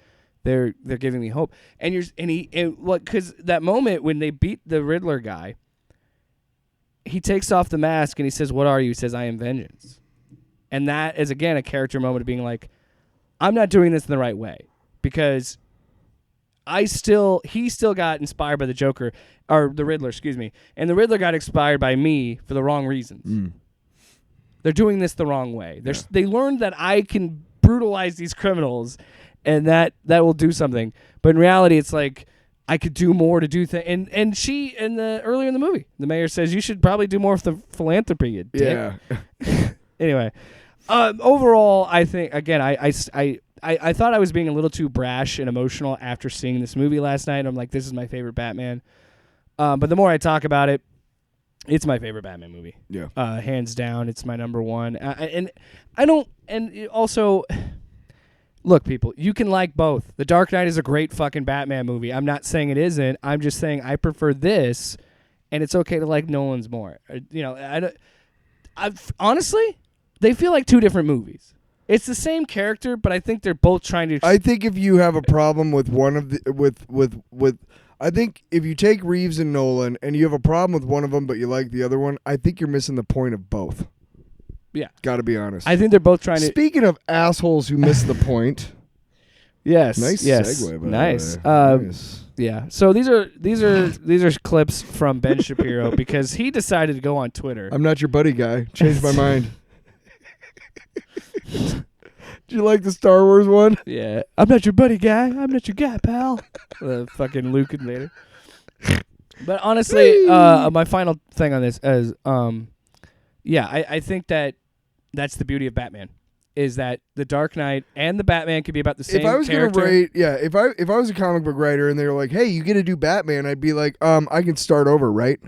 C: they're giving me hope." And because that moment when they beat the Riddler guy, he takes off the mask and he says, "What are you?" He says, "I am vengeance," and that is again a character moment of being like, "I'm not doing this in the right way," because he still got inspired by the Joker or the Riddler, excuse me, and the Riddler got inspired by me for the wrong reasons. They're doing this the wrong way. They learned that I can brutalize these criminals, and that will do something. But in reality, it's like I could do more to do things. And she earlier in the movie, the mayor says you should probably do more of the philanthropy. You dick.
B: Yeah.
C: Anyway, overall, I think again, I thought I was being a little too brash and emotional after seeing this movie last night. I'm like, this is my favorite Batman. But the more I talk about it, it's my favorite Batman movie.
B: Yeah.
C: Hands down, it's my number one. And I don't. And also, look, people, you can like both. The Dark Knight is a great fucking Batman movie. I'm not saying it isn't. I'm just saying I prefer this, and it's okay to like Nolan's more. Honestly, they feel like two different movies. It's the same character, but I think they're both trying to.
B: I think if you have a problem with one of the with I think if you take Reeves and Nolan and you have a problem with one of them but you like the other one, I think you're missing the point of both.
C: Yeah.
B: Got to be honest.
C: I think they're both trying to.
B: Speaking of assholes who miss the point.
C: Yes.
B: Nice
C: yes.
B: segue. By
C: Nice.
B: the way. Nice.
C: Yeah. So these are clips from Ben Shapiro because he decided to go on Twitter.
B: I'm not your buddy guy. Changed my mind. Do you like the Star Wars one?
C: Yeah. I'm not your buddy guy. I'm not your guy, pal. The fucking Luke and Vader. But honestly, my final thing on this is, I think that's the beauty of Batman, is that the Dark Knight and the Batman could be about the same
B: If I was
C: character.
B: gonna rate, if I was a comic book writer and they were like, "Hey, you get to do Batman," I'd be like, I can start over, right?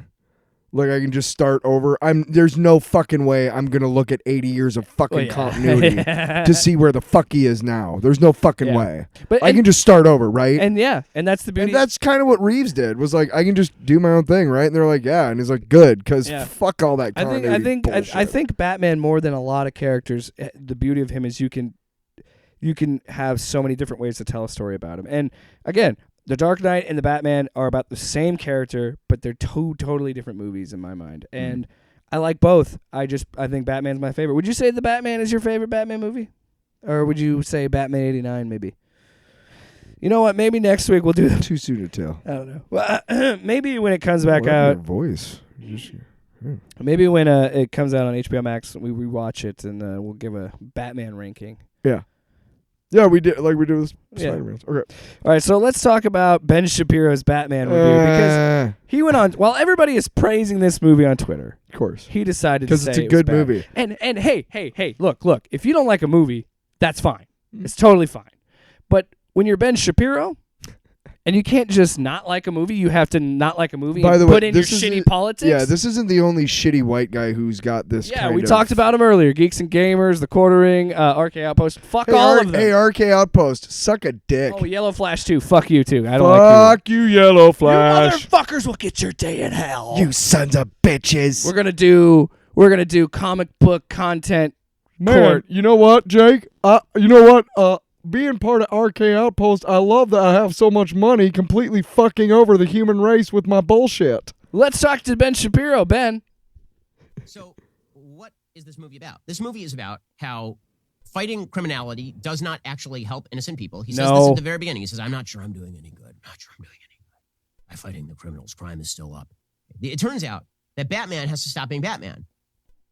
B: Like I can just start over. There's no fucking way I'm gonna look at 80 years of fucking continuity to see where the fuck he is now. There's no fucking way.
C: But
B: I can just start over, right?
C: and that's the beauty.
B: And that's kind of what Reeves did. Was like, I can just do my own thing, right? And they're like, yeah, and he's like, good, because fuck all that continuity bullshit.
C: I think Batman, more than a lot of characters, the beauty of him is you can have so many different ways to tell a story about him. And again, the Dark Knight and the Batman are about the same character, but they're two totally different movies in my mind. And I like both. I think Batman's my favorite. Would you say The Batman is your favorite Batman movie? Or would you say Batman 89 maybe? You know what? Maybe next week we'll do
B: Too soon to tell.
C: I don't know. Well, maybe when it comes back
B: What
C: out.
B: your voice.
C: Maybe when it comes out on HBO Max, we rewatch it and we'll give a Batman ranking.
B: Yeah. Yeah, we did with
C: Yeah.
B: Spider-Man. Okay.
C: All right, so let's talk about Ben Shapiro's Batman review because he went on. While everybody is praising this movie on Twitter,
B: of course,
C: he decided to
B: because
C: say
B: it's a
C: it was
B: good
C: bad.
B: movie.
C: And hey, look. If you don't like a movie, that's fine. It's totally fine. But when you're Ben Shapiro, and you can't just not like a movie, you have to not like a movie
B: By
C: and
B: the way,
C: put in your
B: this
C: shitty
B: isn't-
C: politics.
B: Yeah, this isn't the only shitty white guy who's got this.
C: Yeah,
B: kind
C: we
B: of-
C: talked about him earlier. Geeks and Gamers, The Quartering, RK Outpost. Fuck
B: Hey,
C: all of them.
B: Hey, RK Outpost, suck a dick.
C: Oh, Yellow Flash too. Fuck you too. I don't like
B: Fuck you, Yellow
C: you.
B: Flash.
C: You motherfuckers will get your day in hell.
B: You sons of bitches.
C: We're gonna do comic book content.
B: Man,
C: court.
B: you know what, Jake? You know what? Being part of RK Outpost, I love that I have so much money completely fucking over the human race with my bullshit.
C: Let's talk to Ben Shapiro. Ben.
G: So, what is this movie about? This movie is about how fighting criminality does not actually help innocent people. He says this at the very beginning. He says, I'm not sure I'm doing any good. By fighting the criminals, crime is still up. It turns out that Batman has to stop being Batman.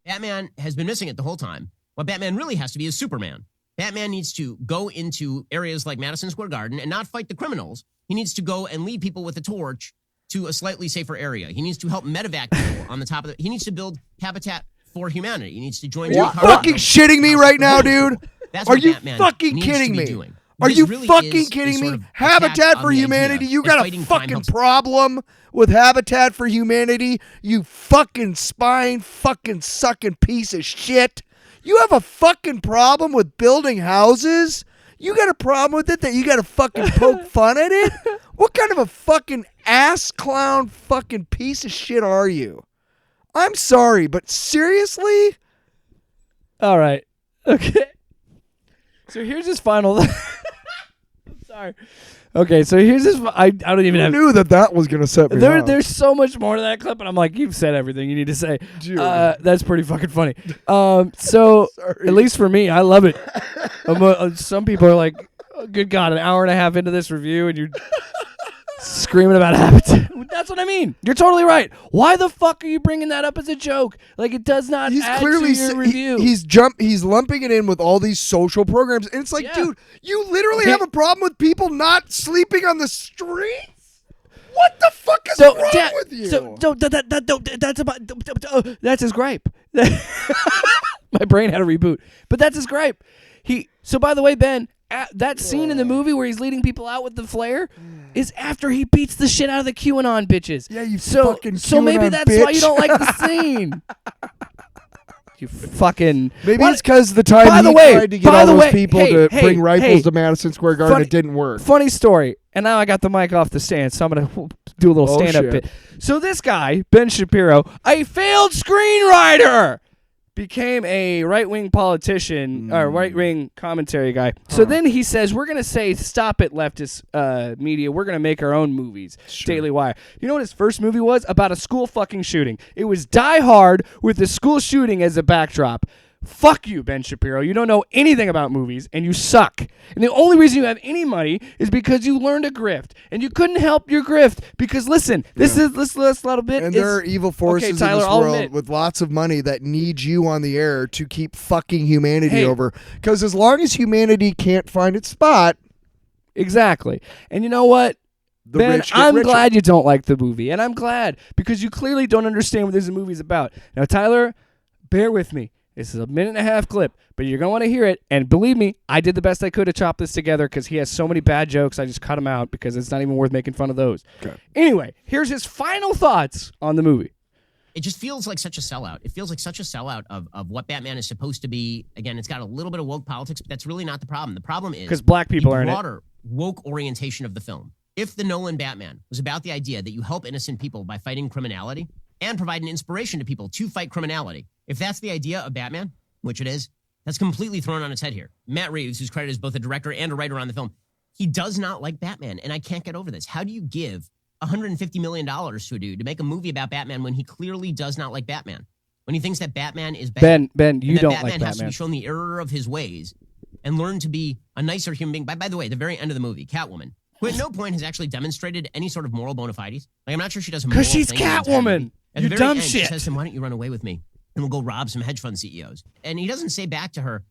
G: Batman has been missing it the whole time. What Batman really has to be is Superman. Batman needs to go into areas like Madison Square Garden and not fight the criminals. He needs to go and lead people with a torch to a slightly safer area. He needs to help medevac people on the top of the... He needs to build Habitat for Humanity. He needs to join...
B: Are you fucking shitting me right now, dude?
G: That's
B: Are
G: what
B: you
G: Batman
B: fucking
G: needs
B: kidding
G: to be
B: me?
G: doing.
B: Are
G: This
B: you
G: really
B: fucking
G: is a
B: kidding
G: sort
B: me?
G: of
B: Habitat
G: attack
B: for
G: on the
B: Humanity?
G: idea
B: You
G: that
B: got a
G: fighting crime
B: fucking
G: helps-
B: problem with Habitat for Humanity? You fucking spine fucking sucking piece of shit. You have a fucking problem with building houses? You got a problem with it that you got to fucking poke fun at it? What kind of a fucking ass clown fucking piece of shit are you? I'm sorry, but seriously?
C: All right. Okay. So here's his final. I'm sorry. Okay, so here's his. I don't even
B: I
C: have.
B: knew that was going to set me off.
C: There's so much more to that clip, and I'm like, you've said everything you need to say.
B: Dude.
C: That's pretty fucking funny. So
B: Sorry.
C: at least for me, I love it. Some people are like, oh, good God, an hour and a half into this review, and you're screaming about Habitat. That's what I mean. You're totally right. Why the fuck are you bringing that up as a joke? Like, it does not
B: He's
C: add
B: clearly
C: to your review.
B: he's lumping it in with all these social programs, and it's like,
C: Yeah.
B: dude, you literally
C: Okay.
B: have a problem with people not sleeping on the streets? What the fuck is
C: So,
B: wrong
C: Dad,
B: with you?
C: that's about that's his gripe. My brain had a reboot, but that's his gripe. So by the way, Ben, that scene in the movie where he's leading people out with the flare is after he beats the shit out of the QAnon bitches.
B: Yeah, you
C: so
B: fucking
C: so maybe
B: QAnon
C: that's why you
B: bitch.
C: don't like the scene. You fucking
B: Maybe
C: What-
B: it's because the time
C: By
B: he
C: the way-
B: tried to get
C: by
B: all
C: the
B: those
C: way-
B: people
C: hey,
B: to
C: hey,
B: bring rifles
C: hey.
B: to Madison Square Garden,
C: Funny-
B: it didn't work.
C: Funny story. And now I got the mic off the stand, so I'm going to do a little
B: Oh,
C: stand-up
B: shit.
C: bit. So this guy, Ben Shapiro, a failed screenwriter, became a right-wing politician, or right-wing commentary guy. So then he says, we're going to say, stop it, leftist media. We're going to make our own movies. Daily Wire. You know what his first movie was? About a school fucking shooting. It was Die Hard with the school shooting as a backdrop. Fuck you, Ben Shapiro. You don't know anything about movies, and you suck. And the only reason you have any money is because you learned to grift, and you couldn't help your grift because listen, this little bit.
B: And
C: is,
B: there are evil forces
C: okay, Tyler,
B: in this
C: I'll
B: world
C: admit,
B: with lots of money that need you on the air to keep fucking humanity
C: Hey.
B: over. Because as long as humanity can't find its spot,
C: exactly. And you know what?
B: the
C: Ben,
B: rich get
C: I'm
B: richer.
C: glad you don't like the movie, and I'm glad because you clearly don't understand what this movie's about. Now, Tyler, bear with me. This is a 1.5-minute clip, but you're going to want to hear it. And believe me, I did the best I could to chop this together because he has so many bad jokes. I just cut them out because it's not even worth making fun of those.
B: Okay.
C: Anyway, here's his final thoughts on the movie.
G: It just feels like such a sellout. It feels like such a sellout of what Batman is supposed to be. Again, it's got a little bit of woke politics, but that's really not the problem. The problem is
C: Because black people
G: the
C: are in it.
G: broader woke orientation of the film. If the Nolan Batman was about the idea that you help innocent people by fighting criminality and provide an inspiration to people to fight criminality, if that's the idea of Batman, which it is, that's completely thrown on its head here. Matt Reeves, who's credited as both a director and a writer on the film, he does not like Batman, and I can't get over this. How do you give $150 million to a dude to make a movie about Batman when he clearly does not like Batman? When he thinks that Batman is bad.
C: Ben, you
G: and that
C: don't
G: Batman
C: like
G: has to
C: Batman.
G: be shown the error of his ways and learn to be a nicer human being. By the way, at the very end of the movie, Catwoman, who at no point has actually demonstrated any sort of moral bona fides. Like, I'm not sure she does a moral
C: Because she's
G: thing in the entire movie.
C: Catwoman.
G: At
C: You
G: the very
C: dumb
G: end,
C: shit.
G: She says to him, why don't you run away with me? And we'll go rob some hedge fund CEOs. And he doesn't say back to her,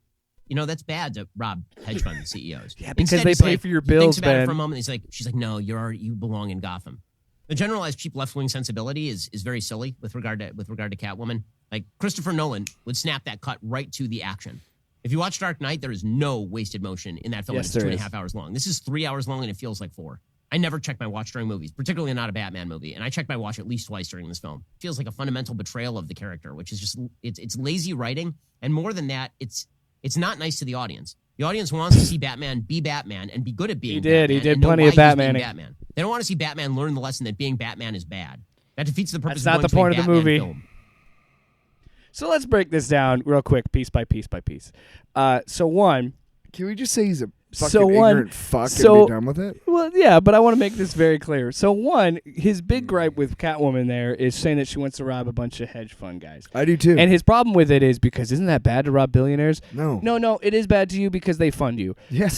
G: you know, that's bad to rob hedge fund CEOs.
C: Yeah, because
G: Instead,
C: they
G: he's
C: pay
G: like-
C: for your
G: he thinks
C: bills,
G: about it
C: Ben.
G: for a moment. She's like, no, you belong in Gotham. The generalized cheap left-wing sensibility is very silly with regard to Catwoman. Like, Christopher Nolan would snap that cut right to the action. If you watch Dark Knight, there is no wasted motion in that film.
C: Yes,
G: It's
C: there
G: 2.5 hours long. This is 3 hours long, and it feels like 4. I never check my watch during movies, particularly not a Batman movie, and I check my watch at least twice during this film. It feels like a fundamental betrayal of the character, which is just it's lazy writing, and more than that, it's not nice to the audience. The audience wants to see Batman be Batman and be good at being
C: He did.
G: Batman.
C: He did
G: and know
C: plenty
G: why
C: of
G: he's being
C: Batmaning.
G: Batman. They don't want to see Batman learn the lesson that being Batman is bad. That defeats the purpose.
C: That's not
G: of
C: the
G: going
C: point
G: to
C: of
G: a
C: the
G: Batman
C: movie.
G: Film.
C: So let's break this down real quick, piece by piece by piece. So one,
B: Can we just say he's a fucking
C: So one-
B: ignorant fuck
C: so-
B: and be done with it?
C: well, yeah, but I want to make this very clear. So one, his big gripe with Catwoman there is saying that she wants to rob a bunch of hedge fund guys.
B: I do too.
C: And his problem with it is because isn't that bad to rob billionaires?
B: No.
C: No, it is bad to you because they fund you.
B: Yes.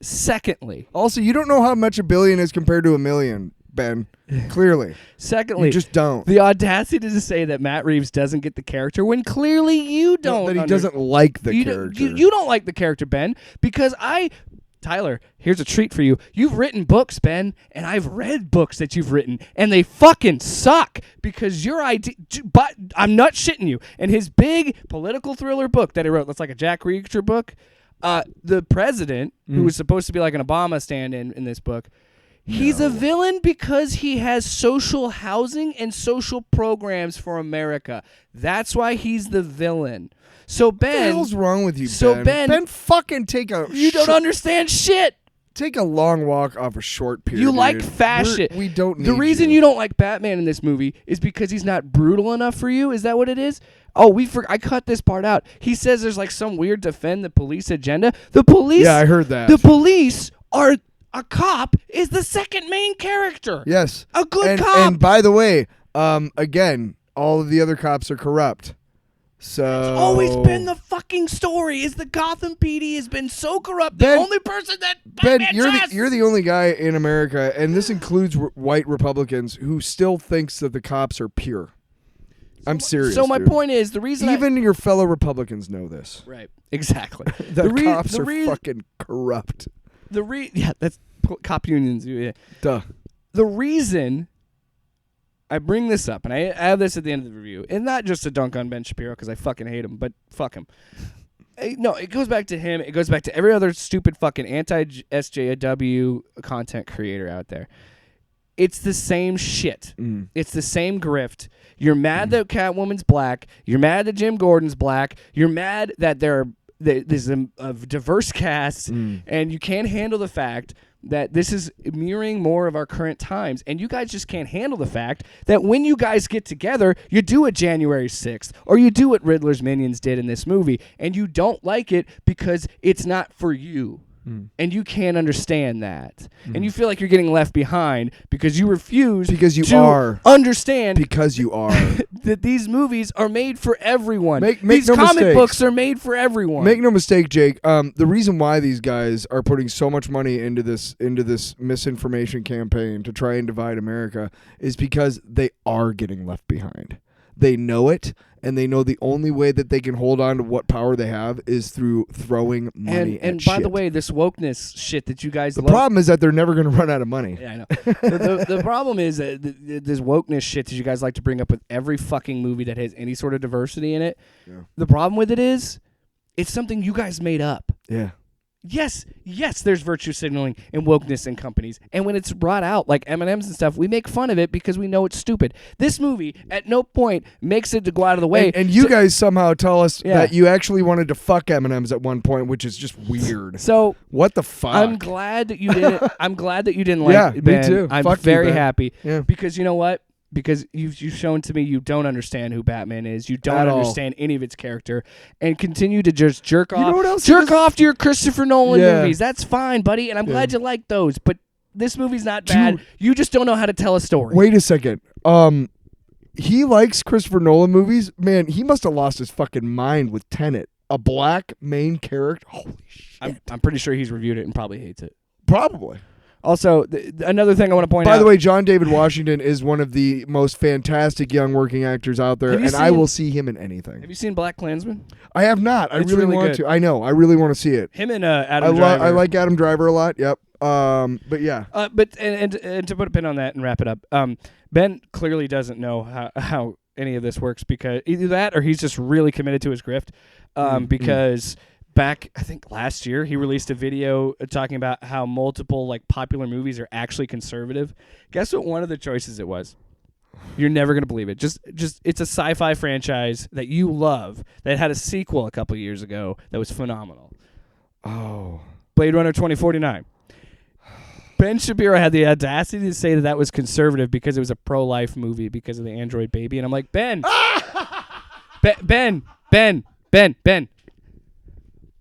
C: Secondly,
B: Also, you don't know how much a billion is compared to a million. Ben. Clearly.
C: Secondly,
B: You just don't.
C: the audacity to say that Matt Reeves doesn't get the character when clearly you don't.
B: That he
C: under-
B: doesn't like the
C: you
B: character.
C: Don't, you don't like the character, Ben, because Tyler, here's a treat for you. You've written books, Ben, and I've read books that you've written, and they fucking suck because your idea. But I'm not shitting you. And his big political thriller book that he wrote, that's like a Jack Reacher book. The president, who was supposed to be like an Obama stand-in in this book, he's a villain because he has social housing and social programs for America. That's why he's the villain. So Ben,
B: What the hell's wrong with you,
C: so
B: Ben?
C: Ben-
B: Ben, fucking take a
C: you don't understand shit.
B: take a long walk off a short period.
C: You like
B: dude.
C: fashion.
B: We don't need
C: The reason you don't like Batman in this movie is because he's not brutal enough for you. Is that what it is? Oh, I cut this part out. He says there's like some weird defend the police agenda. The police.
B: Yeah, I heard that.
C: The police are a cop is the second main character.
B: Yes.
C: A good
B: and,
C: cop.
B: And by the way, again, all of the other cops are corrupt. So
C: Always been the fucking story. Is the Gotham PD has been so corrupt.
B: Ben-
C: the only person that
B: Ben,
C: Batman trusts.
B: you're the only guy in America, and this includes white Republicans who still thinks that the cops are pure. I'm serious.
C: So my
B: dude.
C: point is the reason
B: even your fellow Republicans know this.
C: right exactly
B: The cops
C: the
B: are fucking corrupt.
C: yeah, that's cop unions. Yeah.
B: Duh.
C: The reason I bring this up, and I have this at the end of the review, and not just to dunk on Ben Shapiro because I fucking hate him, but fuck him. No, it goes back to him. It goes back to every other stupid fucking anti-SJW content creator out there. It's the same shit. It's the same grift. You're mad that Catwoman's black. You're mad that Jim Gordon's black. You're mad that there's a diverse cast, and you can't handle the fact that this is mirroring more of our current times. And you guys just can't handle the fact that when you guys get together, you do it January 6th, or you do what Riddler's Minions did in this movie, and you don't like it because it's not for you. And you can't understand that. And you feel like you're getting left behind because you refuse
B: Because you
C: to
B: are.
C: understand
B: Because you are.
C: that these movies are made for everyone.
B: Make
C: These
B: no
C: comic
B: mistakes.
C: books are made for everyone.
B: Make no mistake, Jake. The reason why these guys are putting so much money into this misinformation campaign to try and divide America is because they are getting left behind. They know it, and they know the only way that they can hold on to what power they have is through throwing money at
C: and by
B: shit.
C: the way, this wokeness shit that you guys
B: The
C: love.
B: problem is that they're never going to run out of money.
C: Yeah, I know. the problem is that this wokeness shit that you guys like to bring up with every fucking movie that has any sort of diversity in it.
B: Yeah.
C: The problem with it is, it's something you guys made up.
B: Yeah.
C: Yes, there's virtue signaling and wokeness in companies. And when it's brought out, like M&Ms and stuff, we make fun of it because we know it's stupid. This movie, at no point, makes it to go out of the way.
B: And you guys somehow tell us
C: Yeah.
B: that you actually wanted to fuck M&Ms at one point, which is just weird.
C: So
B: What the fuck?
C: I'm glad that you didn't. I'm glad that you didn't like
B: Yeah,
C: it,
B: me
C: Ben.
B: too.
C: I'm
B: Fuck you,
C: very
B: Ben.
C: happy.
B: Yeah.
C: Because you know what? Because you've shown to me you don't understand who Batman is. You don't
B: At all.
C: understand any of its character, and continue to just jerk off.
B: know what else
C: jerk
B: is-
C: off to your Christopher Nolan
B: Yeah.
C: movies. That's fine, buddy, and I'm glad you like those. But this movie's not bad.
B: Dude.
C: You just don't know how to tell a story.
B: Wait a second. He likes Christopher Nolan movies. Man, he must have lost his fucking mind with Tenet. A black main character. Holy shit.
C: I'm pretty sure he's reviewed it and probably hates it.
B: Probably.
C: Also, another thing I want to point out.
B: By the way, John David Washington is one of the most fantastic young working actors out there,
C: Have you
B: and I
C: seen-
B: will see him in anything.
C: have you seen Black Klansman?
B: I have not. I
C: It's
B: really
C: really
B: want
C: good.
B: to. I know. I really want to see it.
C: Him and Adam
B: I
C: Driver.
B: like Adam Driver a lot. Yep. But yeah.
C: But to put a pin on that and wrap it up, Ben clearly doesn't know how any of this works because either that or he's just really committed to his grift. Because back, I think last year, he released a video talking about how multiple like popular movies are actually conservative. Guess what? One of the choices it was. You're never gonna believe it. Just it's a sci-fi franchise that you love that had a sequel a couple years ago that was phenomenal.
B: Oh.
C: Blade Runner 2049. Ben Shapiro had the audacity to say that was conservative because it was a pro-life movie because of the android baby. And I'm like, Ben. Ben.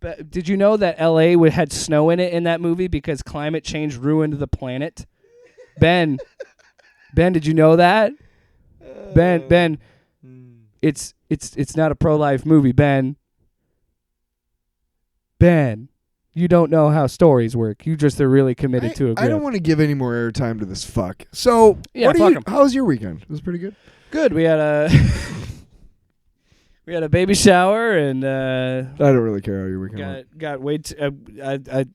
C: But did you know that L.A. had snow in it in that movie because climate change ruined the planet? Ben, did you know that? Ben, it's not a pro-life movie, Ben. You don't know how stories work. You just are really committed to a
B: I don't
C: grip.
B: want to give any more airtime to this fuck. So,
C: Yeah, fuck 'em.
B: how was your weekend? It was pretty good.
C: Good. We had a we had a baby shower and
B: I don't really care how your weekend went.
C: got way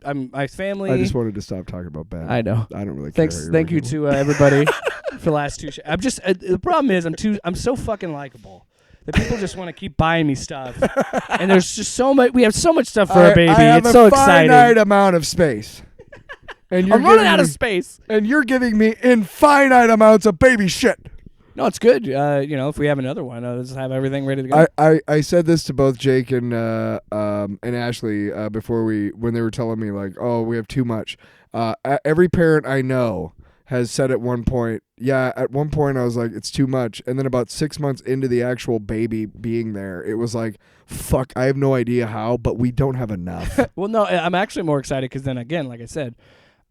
C: I'm my family.
B: I just wanted to stop talking about bad.
C: I know.
B: I don't really care.
C: Thank you to everybody for the last two. I'm just the problem is I'm so fucking likable that people just want to keep buying me stuff, and there's just so much. We have so much stuff for our baby.
B: I have
C: It's
B: a
C: so
B: finite
C: exciting.
B: amount of space. And
C: I'm running out of space.
B: And you're giving me infinite amounts of baby shit.
C: No, it's good. If we have another one, I'll just have everything ready to go.
B: I said this to both Jake and Ashley when they were telling me like, oh, we have too much. Every parent I know has said at one point, at one point I was like, it's too much. And then about 6 months into the actual baby being there, it was like, fuck, I have no idea how, but we don't have enough.
C: Well, no, I'm actually more excited because then again, like I said,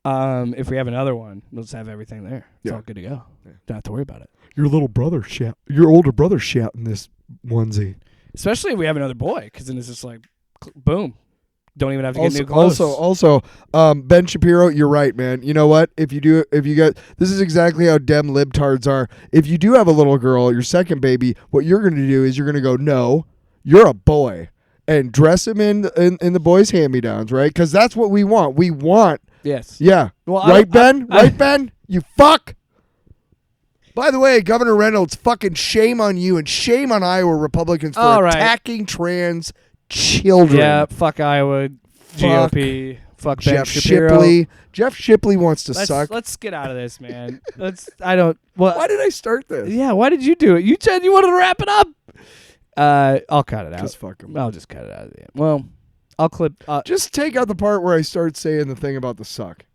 C: if we have another one, we'll just have everything there. It's all good to go. Don't have to worry about it.
B: Your older brother shouting this onesie.
C: Especially if we have another boy, because then it's just like, boom. Don't even have to get new clothes.
B: Also, Ben Shapiro, you're right, man. You know what? If you got, this is exactly how dem libtards are. If you do have a little girl, your second baby, what you're going to do is you're going to go, no, you're a boy, and dress him in the boys' hand-me-downs, right? Because that's what we want. We want.
C: Yes.
B: Yeah.
C: Well,
B: right, Ben? Right, Ben? You fuck. By the way, Governor Reynolds, fucking shame on you and shame on Iowa Republicans for attacking trans children.
C: Yeah, fuck Iowa, GOP, fuck Ben
B: Jeff
C: Shapiro.
B: Shipley. Jeff Shipley wants to suck.
C: Let's get out of this, man. Why
B: did I start this?
C: Yeah, why did you do it? You said you wanted to wrap it up. I'll cut it out.
B: Just fuck him.
C: I'll just cut it out of the end. Well, I'll clip.
B: Just take out the part where I start saying the thing about the suck.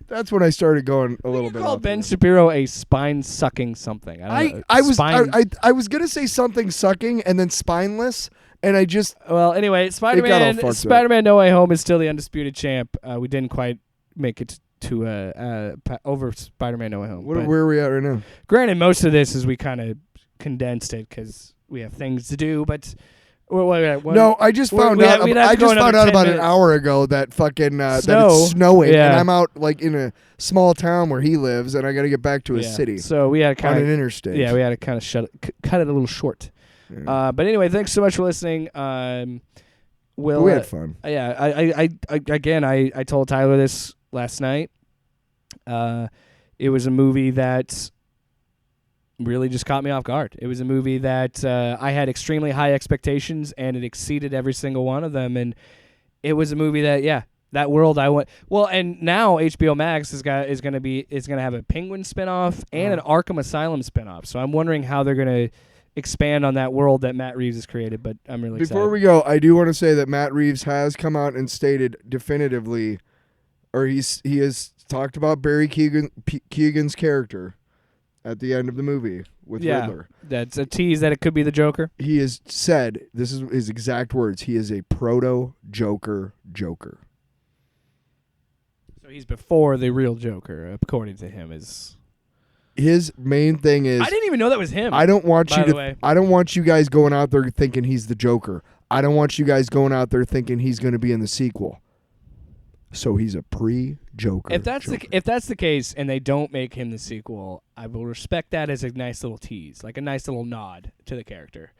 B: That's when I started going a little bit.
C: Call Ben Shapiro a spine sucking something.
B: I was gonna say something sucking and then spineless, and I just
C: anyway, Spider-Man No Way Home is still the undisputed champ. We didn't quite make it to over Spider-Man No Way Home.
B: Where are we at right now?
C: Granted, most of this is we kind of condensed it because we have things to do, but.
B: No, I just found out. I just found out about an hour ago that fucking that it's snowing, and I'm out like in a small town where he lives, and I got to get back to a city.
C: So we had
B: on an interstate.
C: Yeah, we had to kind of cut it a little short. Yeah. But anyway, thanks so much for listening. We
B: had fun.
C: Yeah, I told Tyler this last night. It was a movie that really just caught me off guard. It was a movie that I had extremely high expectations, and it exceeded every single one of them. And it was a movie that, that world I went. Well, and now HBO Max is gonna have a Penguin spinoff and an Arkham Asylum spinoff. So I'm wondering how they're gonna expand on that world that Matt Reeves has created. But I'm really excited.
B: Before we go, I do want to say that Matt Reeves has come out and stated definitively, or he has talked about Barry Keoghan's character at the end of the movie with Riddler.
C: That's a tease that it could be the Joker.
B: He has said, this is his exact words, he is a proto-Joker.
C: So he's before the real Joker, according to him.
B: His main thing is,
C: I didn't even know that was him.
B: I don't want you guys going out there thinking he's the Joker. I don't want you guys going out there thinking he's going to be in the sequel. So he's a pre-Joker.
C: If that's the case, and they don't make him the sequel, I will respect that as a nice little tease, like a nice little nod to the character.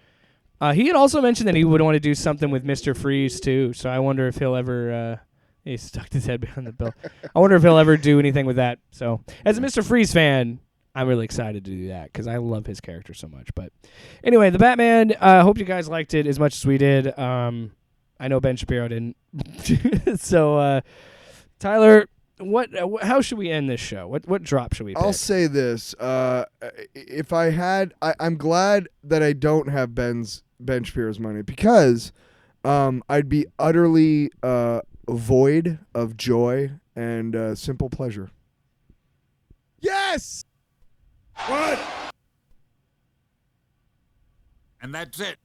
C: He had also mentioned that he would want to do something with Mr. Freeze too. So I wonder if he'll ever. He stuck his head behind the bill. I wonder if he'll ever do anything with that. So as a Mr. Freeze fan, I'm really excited to do that because I love his character so much. But anyway, the Batman. I hope you guys liked it as much as we did. I know Ben Shapiro didn't. So, Tyler, how should we end this show? What drop should we pick?
B: I'll say this. If I had, I'm glad that I don't have Ben Shapiro's money because I'd be utterly void of joy and simple pleasure. Yes! What?
H: And that's it.